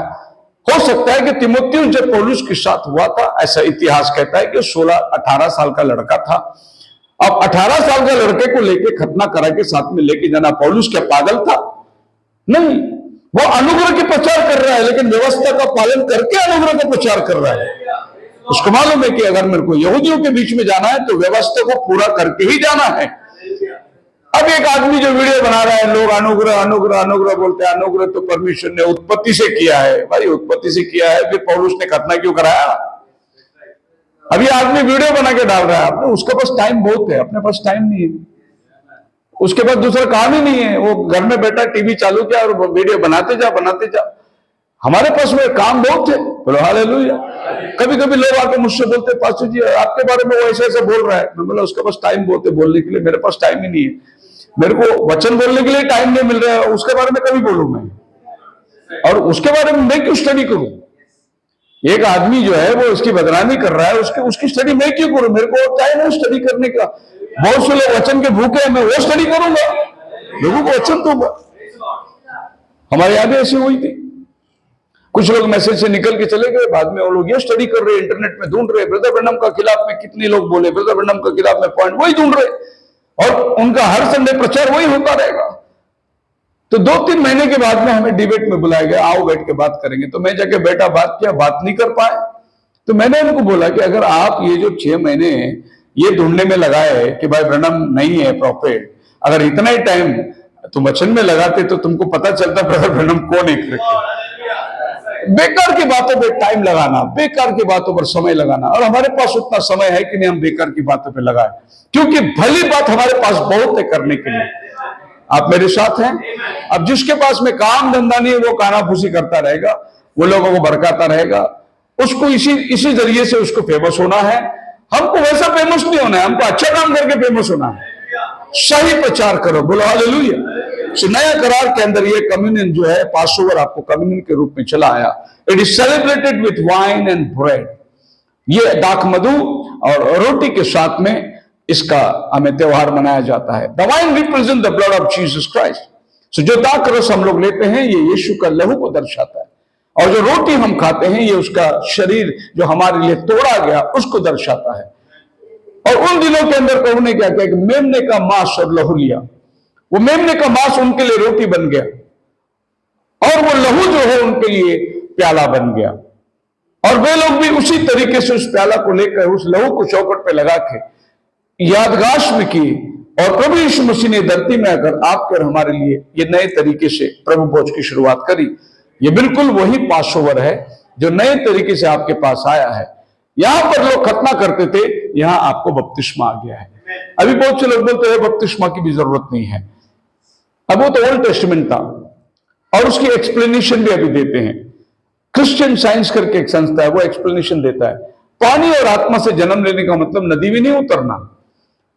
हो सकता है कि तीमुथियुस जब पौलुस के साथ हुआ था, ऐसा इतिहास कहता है कि 16-18 साल का लड़का था। अब 18 साल के लड़के को लेके खतना करा के साथ में लेके जाना, पौलुस क्या पागल था? नहीं, वो अनुग्रह के प्रचार कर रहा है, लेकिन व्यवस्था का पालन करके अनुग्रह का प्रचार कर रहा है। उसको मालूम है कि अगर मेरे को यहूदियों के बीच में जाना है तो व्यवस्था को पूरा करके ही जाना है। अब एक आदमी जो वीडियो बना रहा है, लोग अनुग्रह अनुग्रह अनुग्रह बोलते हैं। अनुग्रह तो परमेश्वर ने उत्पत्ति से किया है। भाई उत्पत्ति से किया है, फिर पौलुस ने खतना क्यों कराया? अभी आदमी वीडियो बना के डाल रहा है, आपने उसके पास टाइम बहुत है, अपने पास टाइम नहीं है। उसके पास दूसरा काम ही नहीं है, वो घर में बैठा टीवी चालू किया और वीडियो बनाते जा। हमारे पास में काम बहुत है। बोलो हालेलुया। कभी कभी लोग आके मुझसे बोलते हैं पास्टर जी आपके बारे में वो ऐसे ऐसे बोल रहा है। मैं बोला उसके पास टाइम बहुत है बोलने के लिए, मेरे पास टाइम ही नहीं है। मेरे को वचन बोलने के लिए टाइम नहीं मिल रहा है, उसके बारे में कभी बोलूं मैं? और उसके बारे में मैं क्यों स्टडी करूं? एक आदमी जो है वो उसकी बदनामी कर रहा है, उसकी स्टडी मैं क्यों करूं? मेरे को टाइम है स्टडी करने का। बहुत से लोग वचन के भूखे हैं, मैं वो स्टडी करूंगा, लोगों को वचन दूंगा। हमारे यहाँ भी ऐसी हुई थी। कुछ लोग मैसेज से निकल के चले गए, बाद में वो लोग ये स्टडी कर रहे हैं, इंटरनेट में ढूंढ रहे, ब्रदर ब्रैनम का खिलाफ में कितने लोग बोले, ब्रदर ब्रैनम का खिलाफ में पॉइंट वही ढूंढ रहे, और उनका हर संडे प्रचार वही होता रहेगा। तो 2-3 महीने के बाद में हमें डिबेट में बुलाया गया, आओ बैठ के बात करेंगे। तो मैं जाके बैठा, बात किया, बात नहीं कर पाए। तो मैंने उनको बोला कि अगर आप ये जो 6 महीने ये ढूंढने में लगाए कि भाई ब्रैनम नहीं है प्रॉफिट, अगर इतना ही टाइम तुम वचन में लगाते तो तुमको पता चलता ब्रदर ब्रैनम कौन है। बेकार की बातों पे टाइम लगाना, बेकार की बातों पर समय लगाना, और हमारे पास उतना समय है कि नहीं हम बेकार की बातों पे लगाए, क्योंकि भली बात हमारे पास बहुत है करने के लिए। आप मेरे साथ हैं? अब जिसके पास में काम धंधा नहीं है वो कानाफूसी करता रहेगा, वो लोगों को भड़काता रहेगा, उसको इसी जरिए से उसको फेमस होना है। हमको वैसा फेमस नहीं होना है, हमको अच्छा काम करके फेमस होना है। सही प्रचार करो, बोलो हालेलुया। नया करार के अंदर ये कम्युनियन जो है, पासओवर आपको कम्युनियन के रूप में चला आया। It is celebrated with wine and bread. ये दाख मधु और रोटी के साथ में इसका हमें त्योहार मनाया जाता है। The wine represent the blood of Jesus Christ. So जो दाख रस हम लोग लेते हैं ये यीशु का लहू को दर्शाता है, और जो रोटी हम खाते हैं ये उसका शरीर जो हमारे लिए तोड़ा गया उसको दर्शाता है। और उन दिनों के अंदर प्रभु ने क्या किया कि मेमने का मांस और लहू लिया, वो मेमने का मांस उनके लिए रोटी बन गया और वो लहू जो है उनके लिए प्याला बन गया। और वे लोग भी उसी तरीके से उस प्याला को लेकर उस लहू को चौखट पे लगा के यादगाश में किए। और प्रभु यीशु मसीह ने धरती में आकर आपके और हमारे लिए ये नए तरीके से प्रभु भोज की शुरुआत करी। ये बिल्कुल वही पासओवर है जो नए तरीके से आपके पास आया है। यहां पर लोग खतना करते थे, यहां आपको बपतिस्मा आ गया है। अभी बहुत से लोग बोलते हैं बपतिस्मा की भी जरूरत नहीं है। अब वो तो ओल्ड टेस्टामेंट था और उसकी एक्सप्लेनेशन भी अभी देते हैं। क्रिश्चियन साइंस करके एक संस्था है, वो एक्सप्लेनेशन देता है। पानी और आत्मा से जन्म लेने का मतलब नदी में नहीं उतरना।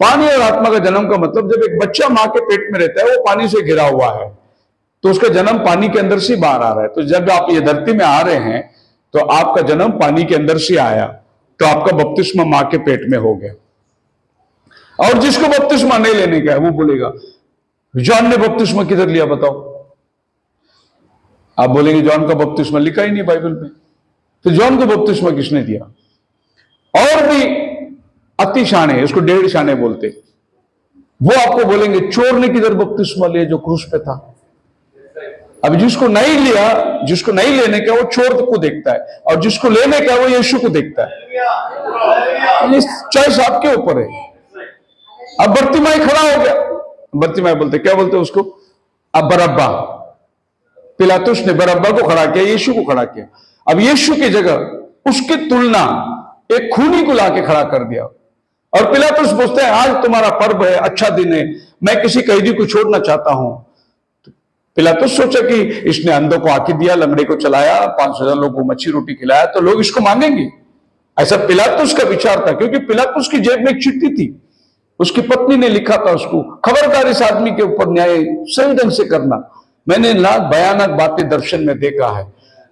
पानी और आत्मा का जन्म का मतलब जब एक बच्चा मां के पेट में रहता है वो पानी से घिरा हुआ है तो उसका जन्म पानी के अंदर से बाहर आ रहा है। तो जब आप ये धरती में आ रहे हैं तो आपका जन्म पानी के अंदर से आया, तो आपका बपतिस्मा मां के पेट में हो गया। और जिसको बपतिस्मा नहीं लेने का है वो बोलेगा जॉन ने बपतिस्मा किधर लिया बताओ। आप बोलेंगे जॉन का बपतिस्मा लिखा ही नहीं बाइबल में, तो जॉन को बपतिस्मा किसने दिया? और भी अति शाने, उसको 1.5 शाने बोलते, वो आपको बोलेंगे चोर ने किधर बपतिस्मा लिया जो क्रूस पे था। अब जिसको नहीं लिया, जिसको नहीं लेने का वो चोर को देखता है और जिसको लेने का वो यीशु को देखता है। ये चॉइस आपके ऊपर है। अब बर्तिमाई खड़ा हो गया, बर्तिमाई बोलते क्या बोलते उसको? अब बरअब्बा, पिलातुस ने बरअब्बा को खड़ा किया, यीशु को खड़ा किया। अब यीशु की जगह उसकी तुलना एक खूनी को लाके खड़ा कर दिया। और पिलातुस पूछते हैं आज तुम्हारा पर्व है, अच्छा दिन है, मैं किसी कैदी को छोड़ना चाहता हूं। पिलातुस सोचा कि इसने अंधों को आके दिया, लंगड़े को चलाया, 5,000 लोगों को मच्छी रोटी खिलाया, तो लोग इसको मांगेंगे। ऐसा पिलातुस का विचार था, क्योंकि पिलातुस की जेब में एक चिट्ठी थी, उसकी पत्नी ने लिखा था उसको, खबरदार इस आदमी के ऊपर न्याय सही ढंग से करना, मैंने लाख भयानक बातें दर्शन में देखा है।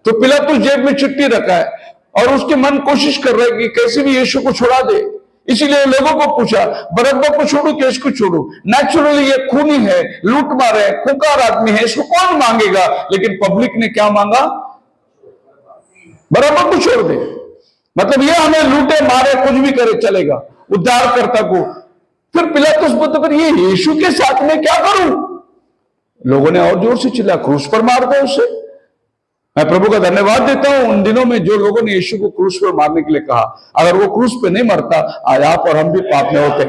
तो पिलातुस जेब में चिट्ठी रखा है और उसके मन कोशिश कर रहे कि कैसे भी यीशु को छुड़ा दे। इसीलिए लोगों को पूछा बरअब्बा को छोड़ू कि इसको छोड़ू? नेचुरली ये खूनी है, लूट मार है, खुंखार आदमी है, इसको कौन मांगेगा? लेकिन पब्लिक ने क्या मांगा? बरअब्बा को छोड़ दे। मतलब ये हमें लूटे मारे कुछ भी करे चलेगा, उद्धारकर्ता को। फिर पिलातुस बोलते फिर ये यीशु के साथ में क्या करूं? लोगों ने और जोर से चिल्ला क्रूस पर मार दो उसे। मैं प्रभु का धन्यवाद देता हूं उन दिनों में जो लोगों ने यीशु को क्रूस पर मारने के लिए कहा। अगर वो क्रूस पे नहीं मरता आज आप और हम भी पाप में होते।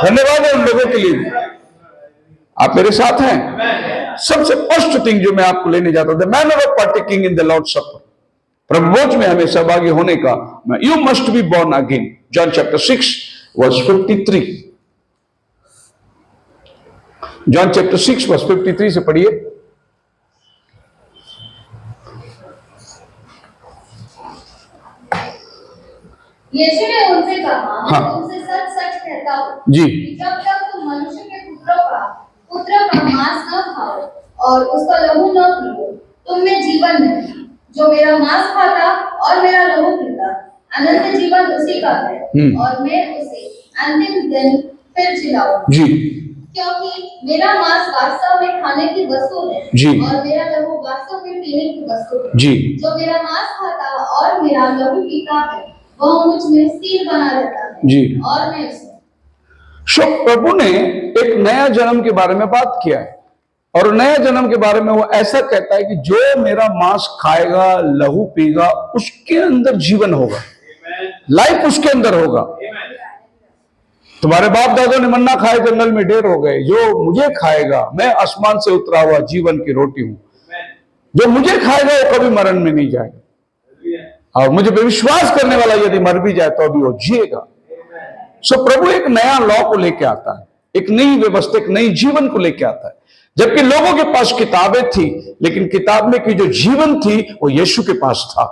धन्यवाद है उन लोगों के लिए। आप मेरे साथ हैं। सबसे फर्स्ट थिंग जो मैं आपको लेने जाता हूं, the manner of partaking in the Lord supper, प्रभु भोज में हमें सहभागी होने का। You must be born again, John chapter 6 verse 53। John chapter 6 verse 53 से पढ़िए। यीशु ने उनसे कहा, मैं हाँ। तुमसे सच सच कहता हूँ जी। कि जब तक तुम मनुष्य के पुत्र का मांस न खाओ और उसका लहू न पियो, तुम में जीवन नहीं। जो मेरा मांस खाता और मेरा लहू पीता, अनंत जीवन उसी का है और मैं उसे अंतिम दिन फिर जिलाऊंगा। जी। क्योंकि मेरा मांस वास्तव में खाने की वस्तु है जी। और मेरा लहू वास्तव में पीने की वस्तु है। जी। जो मेरा मांस खाता और मेरा लहू पीता है वह मुझ में स्थिर बना रहता है जी। और मैं उसमें। प्रभु ने एक नया जन्म के बारे में बात किया है और नया जन्म के बारे में वो ऐसा कहता है कि जो मेरा मांस खाएगा, लहू पीगा, उसके अंदर जीवन होगा, लाइफ उसके अंदर होगा। तुम्हारे बाप दादा ने मन्ना खाए, जंगल में ढेर हो गए। जो मुझे खाएगा, मैं आसमान से उतरा हुआ जीवन की रोटी हूं, जो मुझे खाएगा वो कभी मरण में नहीं जाएगा और मुझे पे विश्वास करने वाला यदि मर भी जाए तो अभी वो जिएगा। सो प्रभु एक नया लॉ को लेके आता है, एक नई व्यवस्था, एक नई जीवन को लेके आता है। जबकि लोगों के पास किताबें थी, लेकिन किताब में की जो जीवन थी वो यीशु के पास था।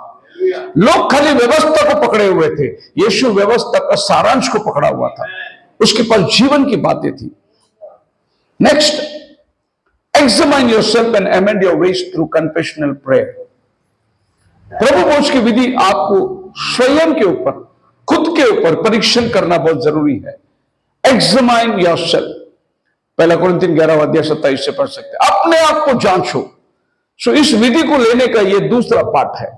लोग खाली व्यवस्था को पकड़े हुए थे, यीशु व्यवस्था का सारांश को पकड़ा हुआ था, उसके पास जीवन की बातें थी। Next, examine yourself and amend your ways through confessional prayer. प्रभु भोज की विधि आपको स्वयं के ऊपर, खुद के ऊपर परीक्षण करना बहुत जरूरी है। Examine yourself, 1 कुरिन्थियों 11 अध्याय 27 से पढ़ सकते हैं। अपने आप को जांचो, सो इस विधि को लेने का ये दूसरा पार्ट है।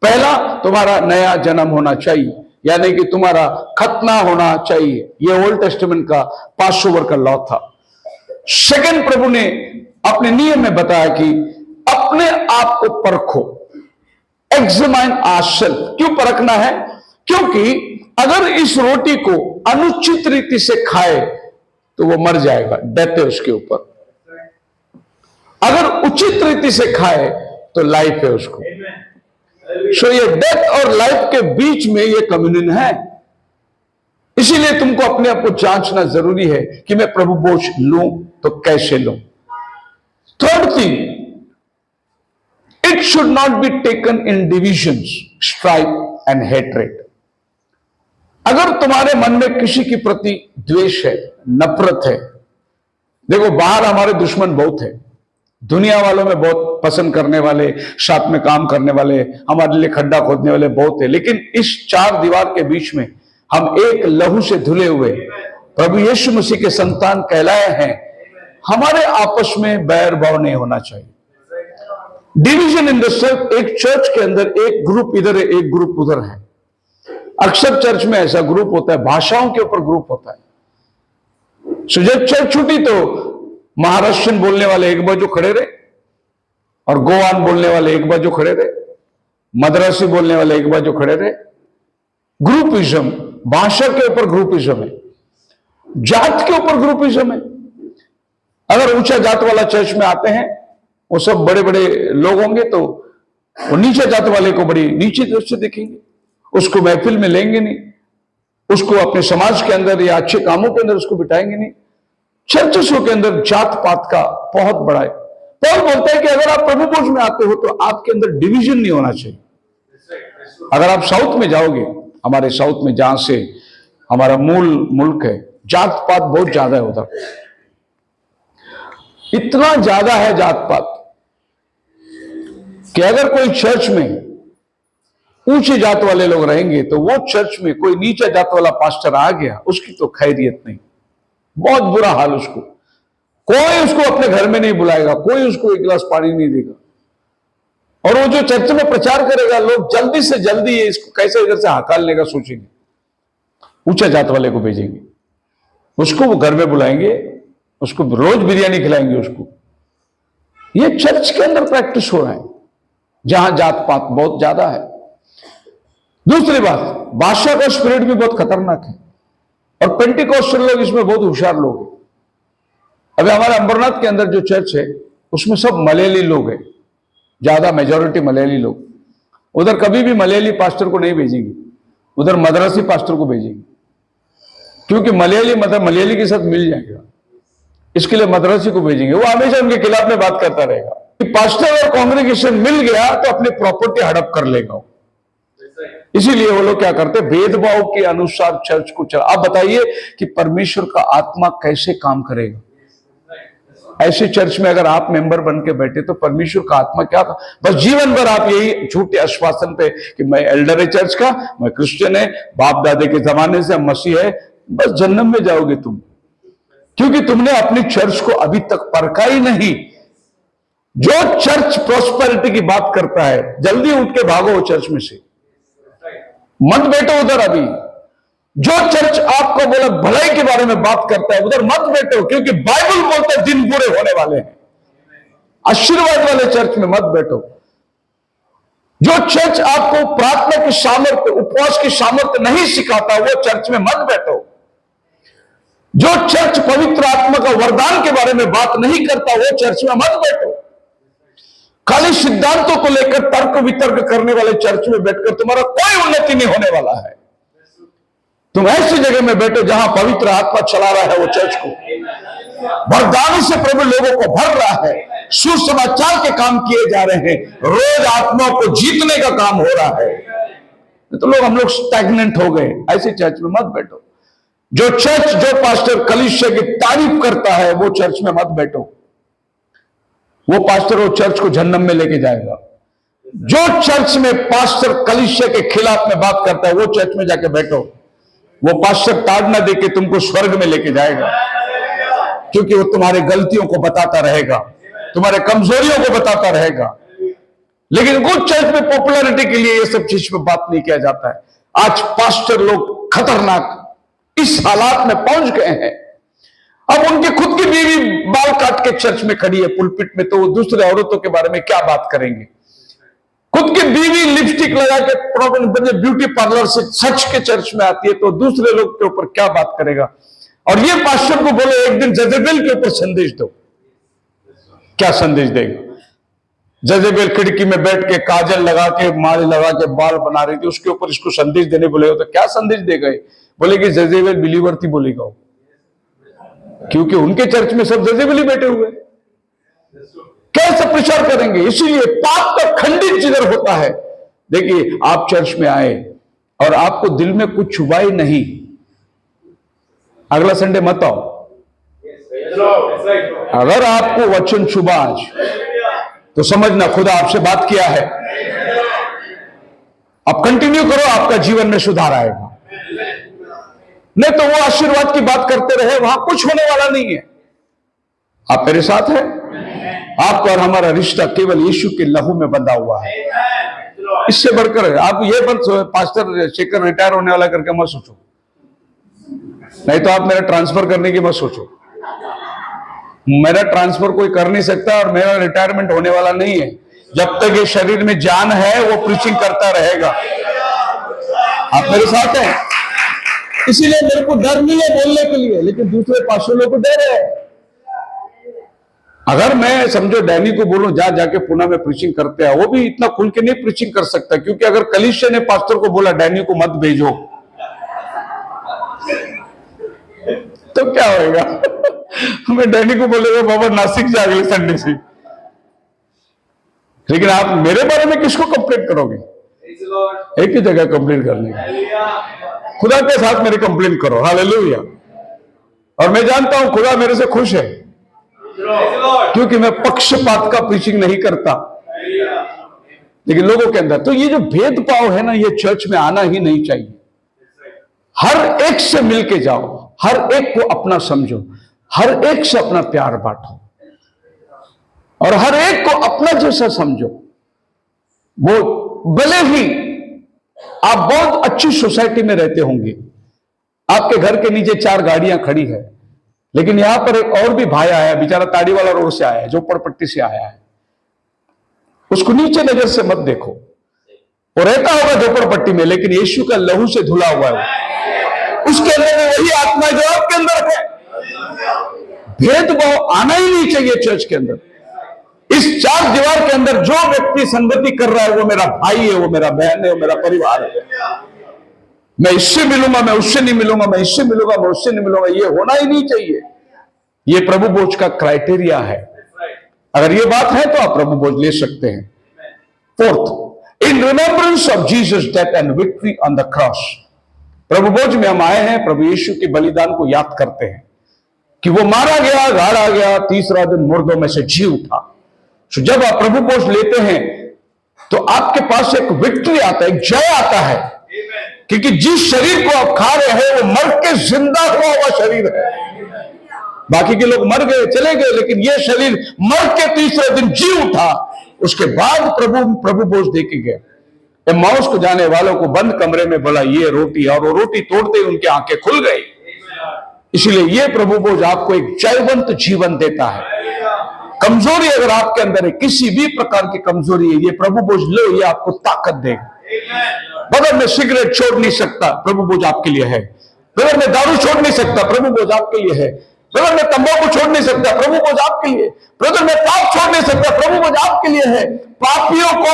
पहला, तुम्हारा नया जन्म होना चाहिए, यानी कि तुम्हारा खतना होना चाहिए। ये ओल्ड टेस्टामेंट का पासओवर का लॉ था। सेकंड, प्रभु ने अपने नियम में बताया कि अपने आप को परखो, एग्जामाइन आवरसेल्फ। क्यों परखना है? क्योंकि अगर इस रोटी को अनुचित रीति से खाए तो वो मर जाएगा, डेथ है उसके ऊपर। अगर उचित रीति से खाए तो लाइफ है उसको। सो ये डेथ और लाइफ के बीच में ये कम्युनियन है। इसीलिए तुमको अपने आप को जांचना जरूरी है कि मैं प्रभु भोज लूं तो कैसे लूं। Third thing, it should not be taken in divisions, strike and hatred. अगर तुम्हारे मन में किसी के प्रति द्वेष है, नफरत है, देखो बाहर हमारे दुश्मन बहुत है, दुनिया वालों में बहुत पसंद करने वाले, साथ में काम करने वाले, हमारे लिए खड्डा खोदने वाले बहुत है, लेकिन इस चार दीवार के बीच में हम एक लहू से धुले हुए प्रभु यीशु मसीह के संतान कहलाए हैं। हमारे आपस में बैर भाव नहीं होना चाहिए। डिवीजन इन द सेल्फ, एक चर्च के अंदर एक ग्रुप इधर है, एक ग्रुप उधर है। अक्सर चर्च में ऐसा ग्रुप होता है, भाषाओं के ऊपर ग्रुप होता है। सो जब चर्च छूटी तो महाराष्ट्रन बोलने वाले एक बाजू खड़े रहे और गोवान बोलने वाले एक बाजू खड़े रहे, मद्रासी बोलने वाले एक बाजू खड़े रहे। ग्रुपिज्म, भाषा के ऊपर ग्रुपिज्म है, जात के ऊपर ग्रुपिज्म है। अगर ऊंचा जात वाला चर्च में आते हैं, वो सब बड़े बड़े लोग होंगे, तो वो नीचे जात वाले को बड़ी नीचे दृष्टि से देखेंगे, उसको महफिल में लेंगे नहीं, उसको अपने समाज के अंदर या अच्छे कामों के अंदर उसको बिठाएंगे नहीं। चर्चों के अंदर जात पात का बहुत बड़ा है। पौल बोलता है कि अगर आप प्रभु भोज में आते हो तो आपके अंदर डिवीजन नहीं होना चाहिए। अगर आप साउथ में जाओगे, हमारे साउथ में जहां से हमारा मूल मुल्क है, जात पात बहुत ज्यादा है उधर। इतना ज्यादा है जात पात कि अगर कोई चर्च में ऊंचे जात वाले लोग रहेंगे तो वो चर्च में कोई नीचा जात वाला पास्टर आ गया, उसकी तो खैरियत नहीं, बहुत बुरा हाल उसको। कोई उसको अपने घर में नहीं बुलाएगा, कोई उसको एक गिलास पानी नहीं देगा। और वो जो चर्च में प्रचार करेगा, लोग जल्दी से जल्दी इसको कैसे इधर से हकालने का सोचेंगे, ऊंचा जात वाले को भेजेंगे, उसको वो घर में बुलाएंगे, उसको रोज बिरयानी खिलाएंगे उसको। ये चर्च के अंदर प्रैक्टिस हो रहा है जहां जात पात बहुत ज्यादा है। दूसरी बात, भाषा का स्पिरिट भी बहुत खतरनाक है और पेंटिकॉस्टल लोग इसमें बहुत होशियार लोग हैं। अभी हमारे अंबरनाथ के अंदर जो चर्च है उसमें सब मलयाली लोग हैं, ज्यादा मेजॉरिटी मलयाली लोग। उधर कभी भी मलयाली पास्टर को नहीं भेजेंगे, उधर मद्रासी पास्टर को भेजेंगे, क्योंकि मलयाली मतलब मलयाली के साथ मिल जाएगा, इसके लिए मद्रासी को भेजेंगे। वो हमेशा उनके खिलाफ में बात करता रहेगा कि पास्टर और कांग्रेगेशन मिल गया तो अपनी प्रॉपर्टी हड़प कर लेगा। इसीलिए वो लोग क्या करते, भेदभाव के अनुसार चर्च को चला। आप बताइए कि परमेश्वर का आत्मा कैसे काम करेगा? ऐसे चर्च में अगर आप मेंबर बन के बैठे तो परमेश्वर का आत्मा क्या, बस जीवन भर आप यही झूठे आश्वासन पे कि मैं एल्डर है चर्च का, मैं क्रिश्चियन है, बाप दादे के जमाने से मसीह है, बस जन्नत में जाओगे तुम, क्योंकि तुमने अपनी चर्च को अभी तक परखा ही नहीं। जो चर्च प्रॉस्पेरिटी की बात करता है, जल्दी उठ के भागो चर्च में से, मत बैठो उधर। अभी जो चर्च आपको बोला भलाई के बारे में बात करता है, उधर मत बैठो, क्योंकि बाइबल बोलता है दिन बुरे होने वाले हैं। आशीर्वाद वाले चर्च में मत बैठो। जो चर्च आपको प्रार्थना की सामर्थ्य, उपवास की सामर्थ्य नहीं सिखाता, वो चर्च में मत बैठो। जो चर्च पवित्र आत्मा का वरदान के बारे में बात नहीं करता, वो चर्च में मत बैठो। खाली सिद्धांतों को लेकर तर्क वितर्क करने वाले चर्च में बैठकर तुम्हारा कोई उन्नति नहीं होने वाला है। तुम ऐसी जगह में बैठो जहां पवित्र आत्मा चला रहा है वो चर्च को, वरदानों से प्रभु लोगों को भर रहा है, सुसमाचार के काम किए जा रहे हैं, रोज आत्माओं को जीतने का काम हो रहा है। तो लोग हम लोग स्टैग्नेंट हो गए। ऐसे चर्च में मत बैठो। जो चर्च, जो पास्टर कलीसिया की तारीफ करता है, वो चर्च में मत बैठो। वो पास्टर वो चर्च को जहन्नम में लेके जाएगा। जो चर्च में पास्टर कलीसिया के खिलाफ में बात करता है, वो चर्च में जाके बैठो। वो पास्टर ताड़ना देके तुमको स्वर्ग में लेके जाएगा, क्योंकि वो तुम्हारे गलतियों को बताता रहेगा, तुम्हारे कमजोरियों को बताता रहेगा। लेकिन कुछ चर्च में पॉपुलैरिटी के लिए ये सब चीज पे बात नहीं किया जाता है। आज पास्टर लोग खतरनाक इस हालात में पहुंच गए हैं, अब उनके खुद की बीवी बाल काट के चर्च में खड़ी है पुलपिट में, तो वो दूसरे औरतों के बारे में क्या बात करेंगे। खुद की बीवी लिपस्टिक लगा के ब्यूटी पार्लर से सच के चर्च में आती है, तो दूसरे लोग के ऊपर क्या बात करेगा। और ये पास्टर को बोले एक दिन जजेबेल के ऊपर संदेश दो, क्या संदेश देगा। जजेबेल खिड़की में बैठ के काजल लगा के माल लगा के बाल बना रही थी, उसके ऊपर इसको संदेश देने बोले तो क्या संदेश देगा। बोले कि जजेबेल बिलीवर थी, बोलेगा वो, क्योंकि उनके चर्च में सब जजेबेल बैठे हुए, कैसे प्रचार करेंगे। इसीलिए पाप का खंडित जिधर होता है, देखिए आप चर्च में आए और आपको दिल में कुछ छुपा ही नहीं, अगला संडे मत आओ। अगर आपको वचन छुपा आज तो समझना खुदा आपसे बात किया है। अब कंटिन्यू करो, आपका जीवन में सुधार आएगा। नहीं तो वो आशीर्वाद की बात करते रहे, वहां कुछ होने वाला नहीं है। आप मेरे साथ हैं, आपका और हमारा रिश्ता केवल यीशु के लहू में बंधा हुआ है। इससे बढ़कर आप ये मत पास्टर शेखर रिटायर होने वाला करके मत सोचो, नहीं तो आप मेरा ट्रांसफर करने की मत सोचो। मेरा ट्रांसफर कोई कर नहीं सकता और मेरा रिटायरमेंट होने वाला नहीं है। जब तक ये शरीर में जान है वो प्रीचिंग करता रहेगा। आप मेरे साथ हैं, इसीलिए मेरे को डर नहीं है बोलने के लिए, लेकिन दूसरे पास्टर लोगों को डर है। अगर मैं समझो डैनी को बोलूं जा जाके पुणे में प्रीचिंग करते हैं, वो भी इतना खुल के नहीं प्रीचिंग कर सकता, क्योंकि अगर कलीसिया ने पास्टर को बोला डैनी को मत भेजो तो क्या होगा। मैं डैनी को बोलेगा बाबा नासिक जा अगले संडे से। लेकिन आप मेरे बारे में किसको कंप्लेंट करोगे, एक ही जगह कंप्लेंट करने की, खुदा के साथ मेरी कंप्लेंट करो। हालेलुया। और मैं जानता हूं खुदा मेरे से खुश है, क्योंकि मैं पक्षपात का प्रीचिंग नहीं करता। लेकिन लोगों के अंदर तो ये जो भेदभाव है ना, ये चर्च में आना ही नहीं चाहिए। हर एक से मिलके जाओ, हर एक को अपना समझो, हर एक से अपना प्यार बांटो और हर एक को अपना जैसा समझो। वो भले ही आप बहुत अच्छी सोसाइटी में रहते होंगे, आपके घर के नीचे 4 गाड़ियां खड़ी है, लेकिन यहां पर एक और भी भाई आया, बेचारा ताड़ी वाला रोड से आया है, झोपड़पट्टी से आया है, उसको नीचे नजर से मत देखो। वो रहता होगा झोपड़पट्टी में, लेकिन यीशु का लहू से धुला हुआ है, उसके अंदर में वही आत्मा जो आपके अंदर है। भेदभाव आना ही नहीं चाहिए चर्च के अंदर। इस 4 दीवार के अंदर जो व्यक्ति संगति कर रहा है वो मेरा भाई है, वो मेरा बहन है, वो मेरा परिवार है। मैं इससे मिलूंगा, मैं उससे नहीं मिलूंगा, मैं इससे मिलूंगा, मैं उससे नहीं मिलूंगा, ये होना ही नहीं चाहिए। ये प्रभु भोज का क्राइटेरिया है। अगर ये बात है तो आप प्रभु भोज ले सकते हैं। 4th, in remembrance of Jesus death and victory on the cross. प्रभु भोज में हम आए हैं, प्रभु यीशु के बलिदान को याद करते हैं कि वो मारा गया, गाड़ा गया, तीसरा दिन मुर्दों में से जी उठा। तो जब आप प्रभु भोज लेते हैं तो आपके पास एक विक्ट्री आता है, एक जय आता है, क्योंकि जिस शरीर को आप खा रहे हैं वो मर के जिंदा हुआ शरीर है। बाकी के लोग मर गए, चले गए, लेकिन ये शरीर मर के तीसरे दिन जी उठा। उसके बाद प्रभु भोज दे के गए। एम्माउस को जाने वालों को बंद कमरे में बोला ये रोटी, और वो रोटी तोड़ते ही उनकी आंखें खुल गई। इसलिए ये प्रभु भोज आपको एक जयवंत जीवन देता है। कमजोरी अगर आपके अंदर है, किसी भी प्रकार की कमजोरी है, ये प्रभु भोज लो, ये आपको ताकत देगा। ब्रदर मैं सिगरेट छोड़ नहीं सकता, प्रभु भोज आपके लिए है। ब्रदर मैं दारू छोड़ नहीं सकता, प्रभु भोज आपके लिए है। ब्रदर मैं तंबाकू छोड़ नहीं सकता, प्रभु भोज आपके लिए। ब्रदर मैं पाप छोड़ नहीं सकता, प्रभु भोज आपके लिए है। पापियों को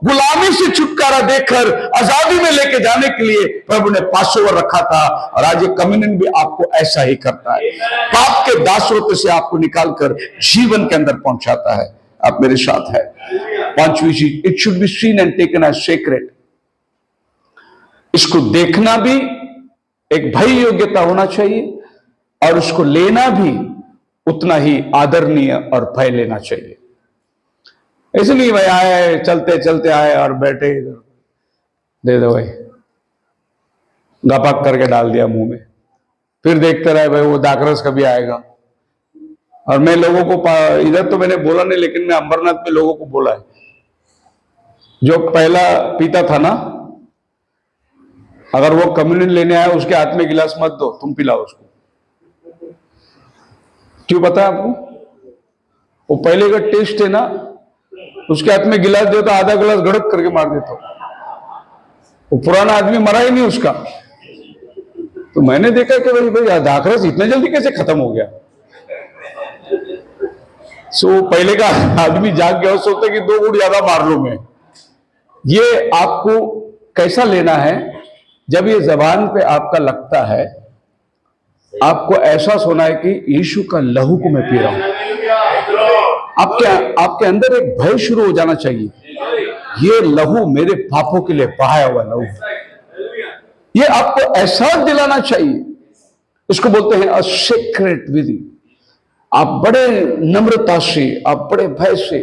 गुलामी से छुटकारा देकर आजादी में लेके जाने के लिए प्रभु ने पासोवर रखा था, और आज ये कम्युनियन भी आपको ऐसा ही करता है। पाप के दासत्व से आपको निकालकर जीवन के अंदर पहुंचाता है। आप मेरे साथ है। 5वीं चीज, it should be seen and taken as sacred. इसको देखना भी एक भय योग्यता होना चाहिए, और उसको लेना भी उतना ही आदरणीय और भय लेना चाहिए। इसलिए भाई आए, चलते चलते आए और बैठे इधर, दे दो भाई, गपक करके डाल दिया मुंह में, फिर देखते रहे भाई वो दाकरस कभी आएगा, और मैं लोगों को इधर तो मैंने बोला नहीं, लेकिन मैं अंबरनाथ में लोगों को बोला है, जो पहला पीता था ना, अगर वो कम्युनियन लेने आया उसके हाथ में गिलास मत दो, तुम पिलाओ उसको। क्यों पता है आपको? वो पहले का टेस्ट है ना, उसके हाथ में गिलास दो तो आधा गिलास गड़क करके मार देता। वो पुराना आदमी मरा ही नहीं उसका। तो मैंने देखा कि भाई दाखरस इतने जल्दी कैसे खत्म हो गया। सो पहले का आदमी जाग गया, सोचता कि 2 गुड़ ज्यादा मार लूं मैं। ये आपको कैसा लेना है? जब ये जबान पे आपका लगता है, आपको एहसास होना है कि यीशु का लहू को मैं पी रहा हूं। आपके अंदर एक भय शुरू हो जाना चाहिए, ये लहू मेरे पापों के लिए बहाया हुआ लहू, ये आपको एहसास दिलाना चाहिए। इसको बोलते हैं अ सीक्रेट विधि। आप बड़े नम्रता से, आप बड़े भय से,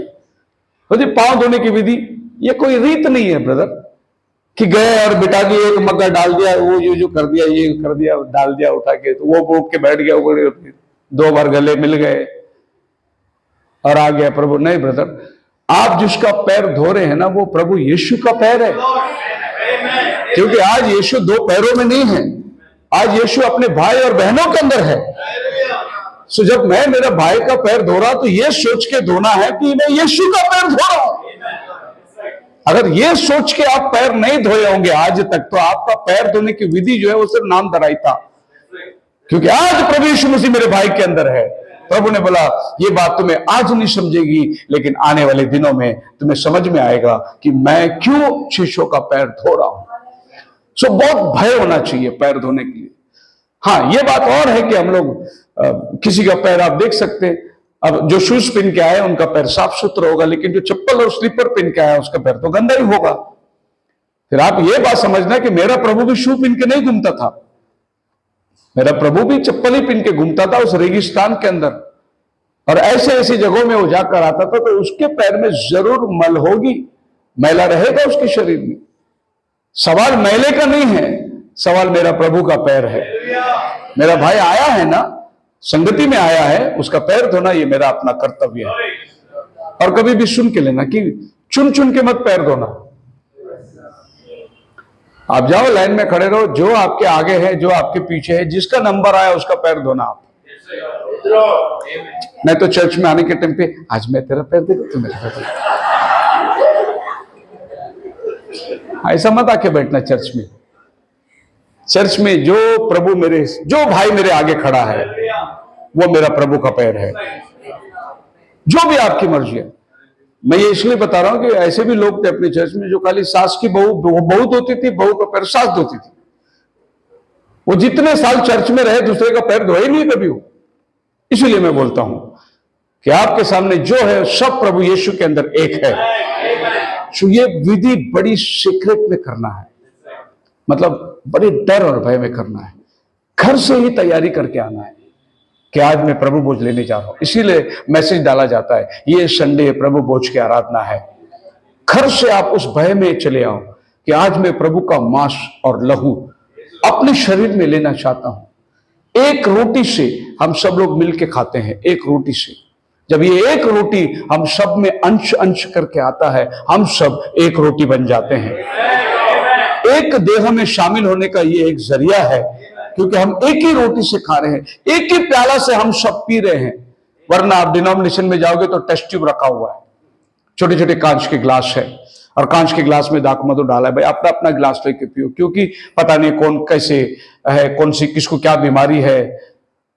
पांव धोने की विधि ये कोई रीत नहीं है ब्रदर, कि गए और बिठा दिए, एक मग्गा डाल दिया, वो जो कर दिया, ये कर दिया, डाल दिया उठा के, तो वो भोग के बैठ गया, 2 बार गले मिल गए और आ गया प्रभु। नहीं ब्रदर, आप जिसका पैर धो रहे हैं ना, वो प्रभु यीशु का पैर है। क्योंकि आज यीशु 2 पैरों में नहीं है, आज यीशु अपने भाई और बहनों के अंदर है। सो जब मैं मेरा भाई का पैर धो रहा, तो ये सोच के धोना है कि मैं यीशु का पैर धो रहा हूं। अगर ये सोच के आप पैर नहीं धोए होंगे आज तक, तो आपका पैर धोने की विधि जो है वो सिर्फ नाम धराई था। क्योंकि आज प्रभु यीशु मसीह मेरे भाई के अंदर है। प्रभु ने बोला ये बात तुम्हें आज नहीं समझेगी, लेकिन आने वाले दिनों में तुम्हें समझ में आएगा कि मैं क्यों शिष्यों का पैर धो रहा हूं। सो बहुत भय होना चाहिए पैर धोने के लिए। हाँ, ये बात और है कि हम लोग किसी का पैर आप देख सकते, अब जो शूज पहन के आए उनका पैर साफ सुथरा होगा, लेकिन जो चप्पल और स्लीपर पहन के आया उसका पैर तो गंदा ही होगा। फिर आप ये बात समझना कि मेरा प्रभु भी शू पहन के नहीं घूमता था, मेरा प्रभु भी चप्पल ही पहन के घूमता था उस रेगिस्तान के अंदर, और ऐसे ऐसी जगहों में वो जाकर आता था, तो उसके पैर में जरूर मल होगी, मैला रहेगा उसके शरीर में। सवाल मैले का नहीं है, सवाल मेरा प्रभु का पैर है। मेरा भाई आया है ना, संगति में आया है, उसका पैर धोना ये मेरा अपना कर्तव्य है। और कभी भी सुन के लेना कि चुन चुन के मत पैर धोना। आप जाओ, लाइन में खड़े रहो, जो आपके आगे है, जो आपके पीछे है, जिसका नंबर आया उसका पैर धोना आप। नहीं तो चर्च में आने के टाइम पे आज मैं तेरा पैर देखो, तू मेरा पैर देखो, ऐसा मत आके बैठना चर्च में। चर्च में जो प्रभु मेरे, जो भाई मेरे आगे खड़ा है, वो मेरा प्रभु का पैर है। जो भी आपकी मर्जी है। मैं ये इसलिए बता रहा हूं कि ऐसे भी लोग थे अपने चर्च में जो खाली सास की बहू धोती थी, बहू का पैर सास धोती थी। वो जितने साल चर्च में रहे, दूसरे का पैर धोए नहीं कभी वो। इसलिए मैं बोलता हूं कि आपके सामने जो है सब प्रभु यीशु के अंदर एक है। तो ये विधि बड़ी सीक्रेट में करना है, मतलब बड़े डर और भय में करना है। घर से ही तैयारी करके आना है कि आज मैं प्रभु भोज लेने जा रहा हूं। इसीलिए मैसेज डाला जाता है, ये संडे प्रभु भोज की आराधना है। घर से आप उस भय में चले आओ कि आज मैं प्रभु का मांस और लहू अपने शरीर में लेना चाहता हूं। एक रोटी से हम सब लोग मिलके खाते हैं, एक रोटी से। जब ये एक रोटी हम सब में अंश अंश करके आता है, हम सब एक रोटी बन जाते हैं। एक देह में शामिल होने का ये एक जरिया है, क्योंकि हम एक ही रोटी से खा रहे हैं, एक ही प्याला से हम सब पी रहे हैं। वरना आप डिनोमिनेशन में जाओगे तो टेस्ट ट्यूब रखा हुआ है, छोटे छोटे कांच के ग्लास है, और कांच के ग्लास में दाख मधु डाला है। भाई अपना अपना ग्लास लेके पियो, क्योंकि पता नहीं कौन कैसे है, कौन सी किसको क्या बीमारी है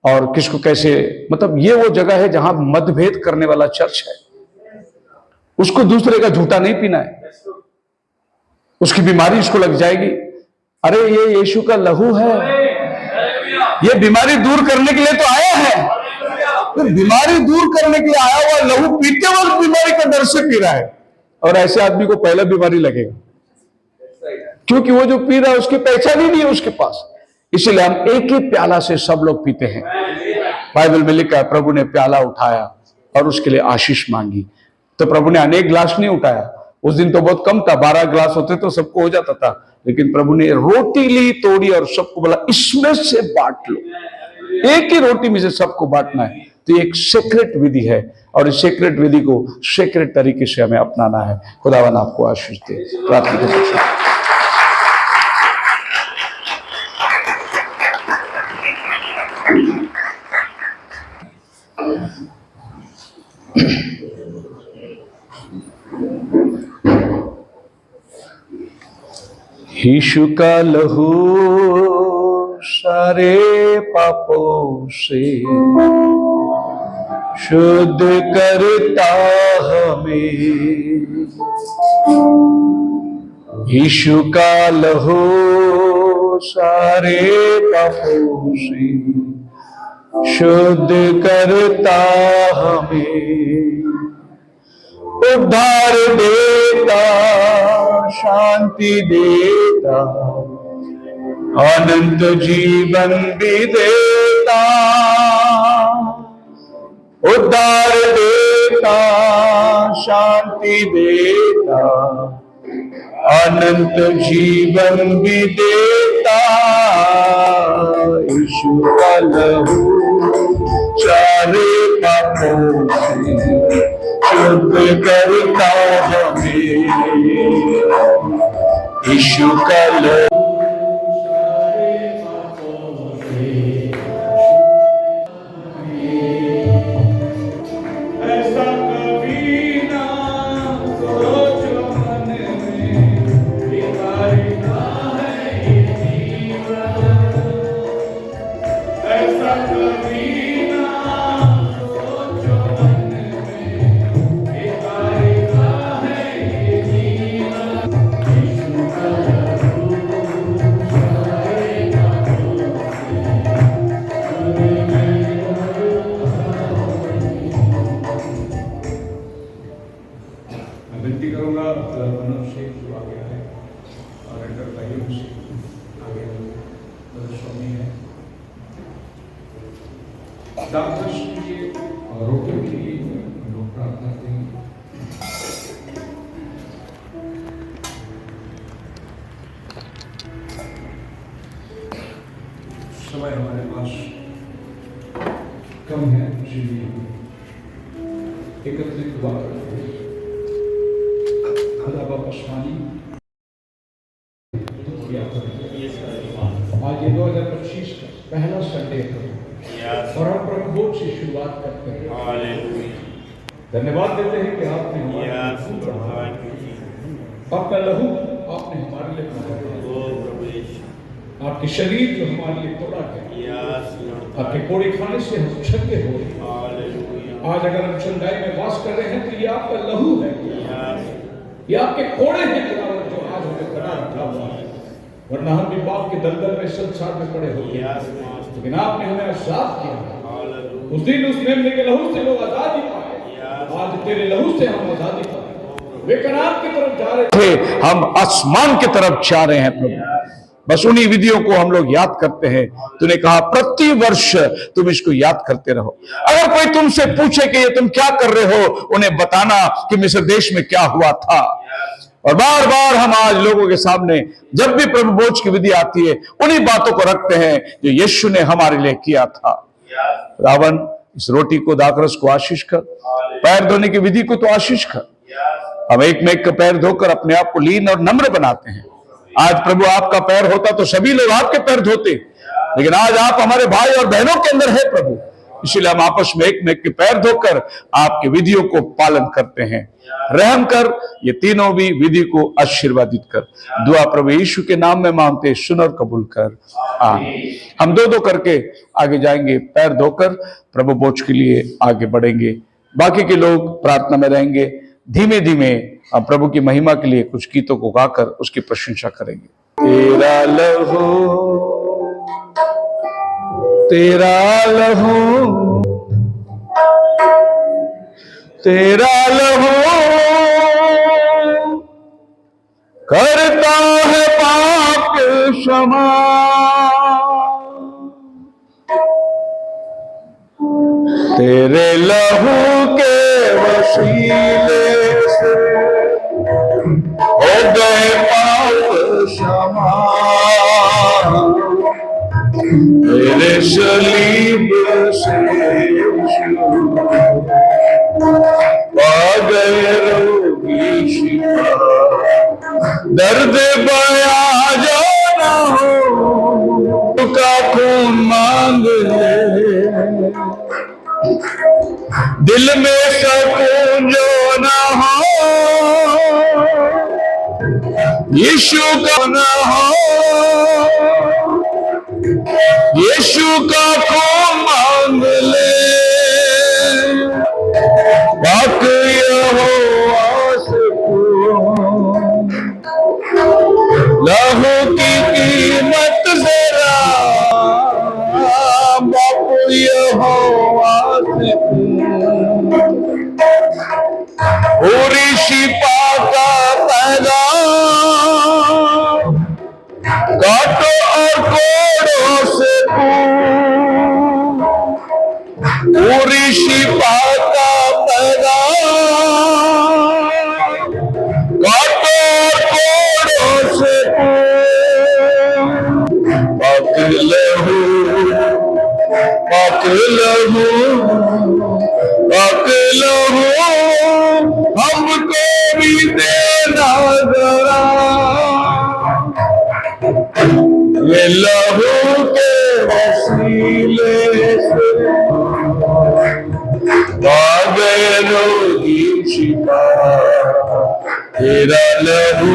और किसको कैसे, मतलब ये वो जगह है जहां मतभेद करने वाला चर्च है। उसको दूसरे का झूठा नहीं पीना है, उसकी बीमारी इसको लग जाएगी। अरे ये यीशु का लहू है, ये बीमारी दूर करने के लिए तो आया है। तो बीमारी दूर करने के लिए आया हुआ लहू पीते वक्त बीमारी का डर से पी रहा है, और ऐसे आदमी को पहला बीमारी लगेगा, क्योंकि वो जो पी रहा है उसकी पहचान ही नहीं है उसके पास। इसलिए हम एक ही प्याला से सब लोग पीते हैं। बाइबल में लिखा है प्रभु ने प्याला उठाया और उसके लिए आशीष मांगी। तो प्रभु ने अनेक ग्लास नहीं उठाया, उस दिन तो बहुत कम था, 12 ग्लास होते तो सबको हो जाता था। लेकिन प्रभु ने रोटी ली, तोड़ी और सबको बोला इसमें से बांट लो। एक ही रोटी में से सबको बांटना है। तो ये एक सीक्रेट विधि है और इस सीक्रेट विधि को सीक्रेट तरीके से हमें अपनाना है। खुदावन आपको आशीष दे। प्रार्थना करें। यीशु का लहू सारे पापों से शुद्ध करता हमें। यीशु का लहू सारे पापों से शुद्ध करता हमें, उद्धार देता, शांति देता, अनंत जीवन भी देता। उद्धार देता, शांति देता, अनंत जीवन भी देता। यीशु का लहू सारे पापों से शुद्ध करता हमें। यीशु का लहू ऐसा कभी ना सोचो मन में, बेकारिता है ये जीवन। ऐसा कभी ना सोचो मन में, बेकारिता है ये जीवन। यीशु का लहू सारे पापों मैं विनती करूंगा मनुष्य जो आगे आए और एंटर भाइयों से आगे स्वामी है दास के लिए और रोटी के लिए लोग प्रार्थना करेंगे। समय हमारे पास कम है, इसलिए एकत्रित हुआ करते हैं। खुदा बाप आसमानी आज ये 2025 का पहला संडे है और हम प्रभु भोज से शुरुआत करते हैं। धन्यवाद देते हैं कि आपने आपका लहू आपने हमारे लिए बहाया, आपके शरीर जो हमारे लिए तोड़ा गया, आपके कोड़े खाने से हम छंगे हो गए। आज अगर हम चंगाई में वास कर रहे हैं तो ये आपका लहू है, ये आपके कोड़े हैं जो आज हमें बना रखा हुआ है, वरना हम भी पाप के दलदल में संसार में पड़े हो गए। लेकिन आपने हमें आजाद किया। उस दिन उस मेमने के लहू से लोग आजादी पाए, आज तेरे लहू से हम आजादी पाए। वे कनान की तरफ जा रहे थे, हम आसमान की तरफ जा रहे हैं प्रभु। बस उन्हीं विधियों को हम लोग याद करते हैं। तूने कहा प्रति वर्ष तुम इसको याद करते रहो। अगर कोई तुमसे पूछे कि ये तुम क्या कर रहे हो, उन्हें बताना कि मिस्र देश में क्या हुआ था। और बार बार हम आज लोगों के सामने जब भी प्रभु भोज की विधि आती है उन्हीं बातों को रखते हैं जो यीशु ने हमारे लिए किया था। रावण इस रोटी को दाखरस को आशीष कर, पैर धोने की विधि को तो आशीष कर। हम एक में एक का पैर धोकर अपने आप को लीन और नम्र बनाते हैं। आज प्रभु आपका पैर होता तो सभी लोग आपके पैर धोते, लेकिन आज आप हमारे भाई और बहनों के अंदर है प्रभु, इसीलिए हम आपस में एक के पैर धोकर आपके विधियों को पालन करते हैं। रहम कर, ये तीनों भी विधि को आशीर्वादित कर। दुआ प्रभु यीशु के नाम में मांगते, सुन और कबूल कर। आमीन। हम दो दो करके आगे जाएंगे, पैर धोकर प्रभु भोज के लिए आगे बढ़ेंगे। बाकी के लोग प्रार्थना में रहेंगे। धीमे धीमे हम प्रभु की महिमा के लिए कुछ गीतों को गाकर उसकी प्रशंसा करेंगे। तेरा लहू, तेरा लहू, तेरा लहू करता है पाप क्षमा। तेरे लहू के वसीले से हो गए पाप क्षमा। मेरे सलीब से पा गए रोगी शिफा, दर्द बया जाना हो का खून मांग ले, दिल में सकून जो ना हो यीशु का ना हो, यीशु का खून मांग ले, पाक यहोवा से लहू की कीमत जरा, बापू यहोवा से पूरी शिफा का पैगाम, कांटों और कोड़ों से पूरी शिफा का पैगाम, कांटों और कोड़ों से पाक लहू, पाक लहू, पाक लहू हमको भी देना जरा, ये लहू के वसीले से पा गए रोगी शिफा, तेरा लहू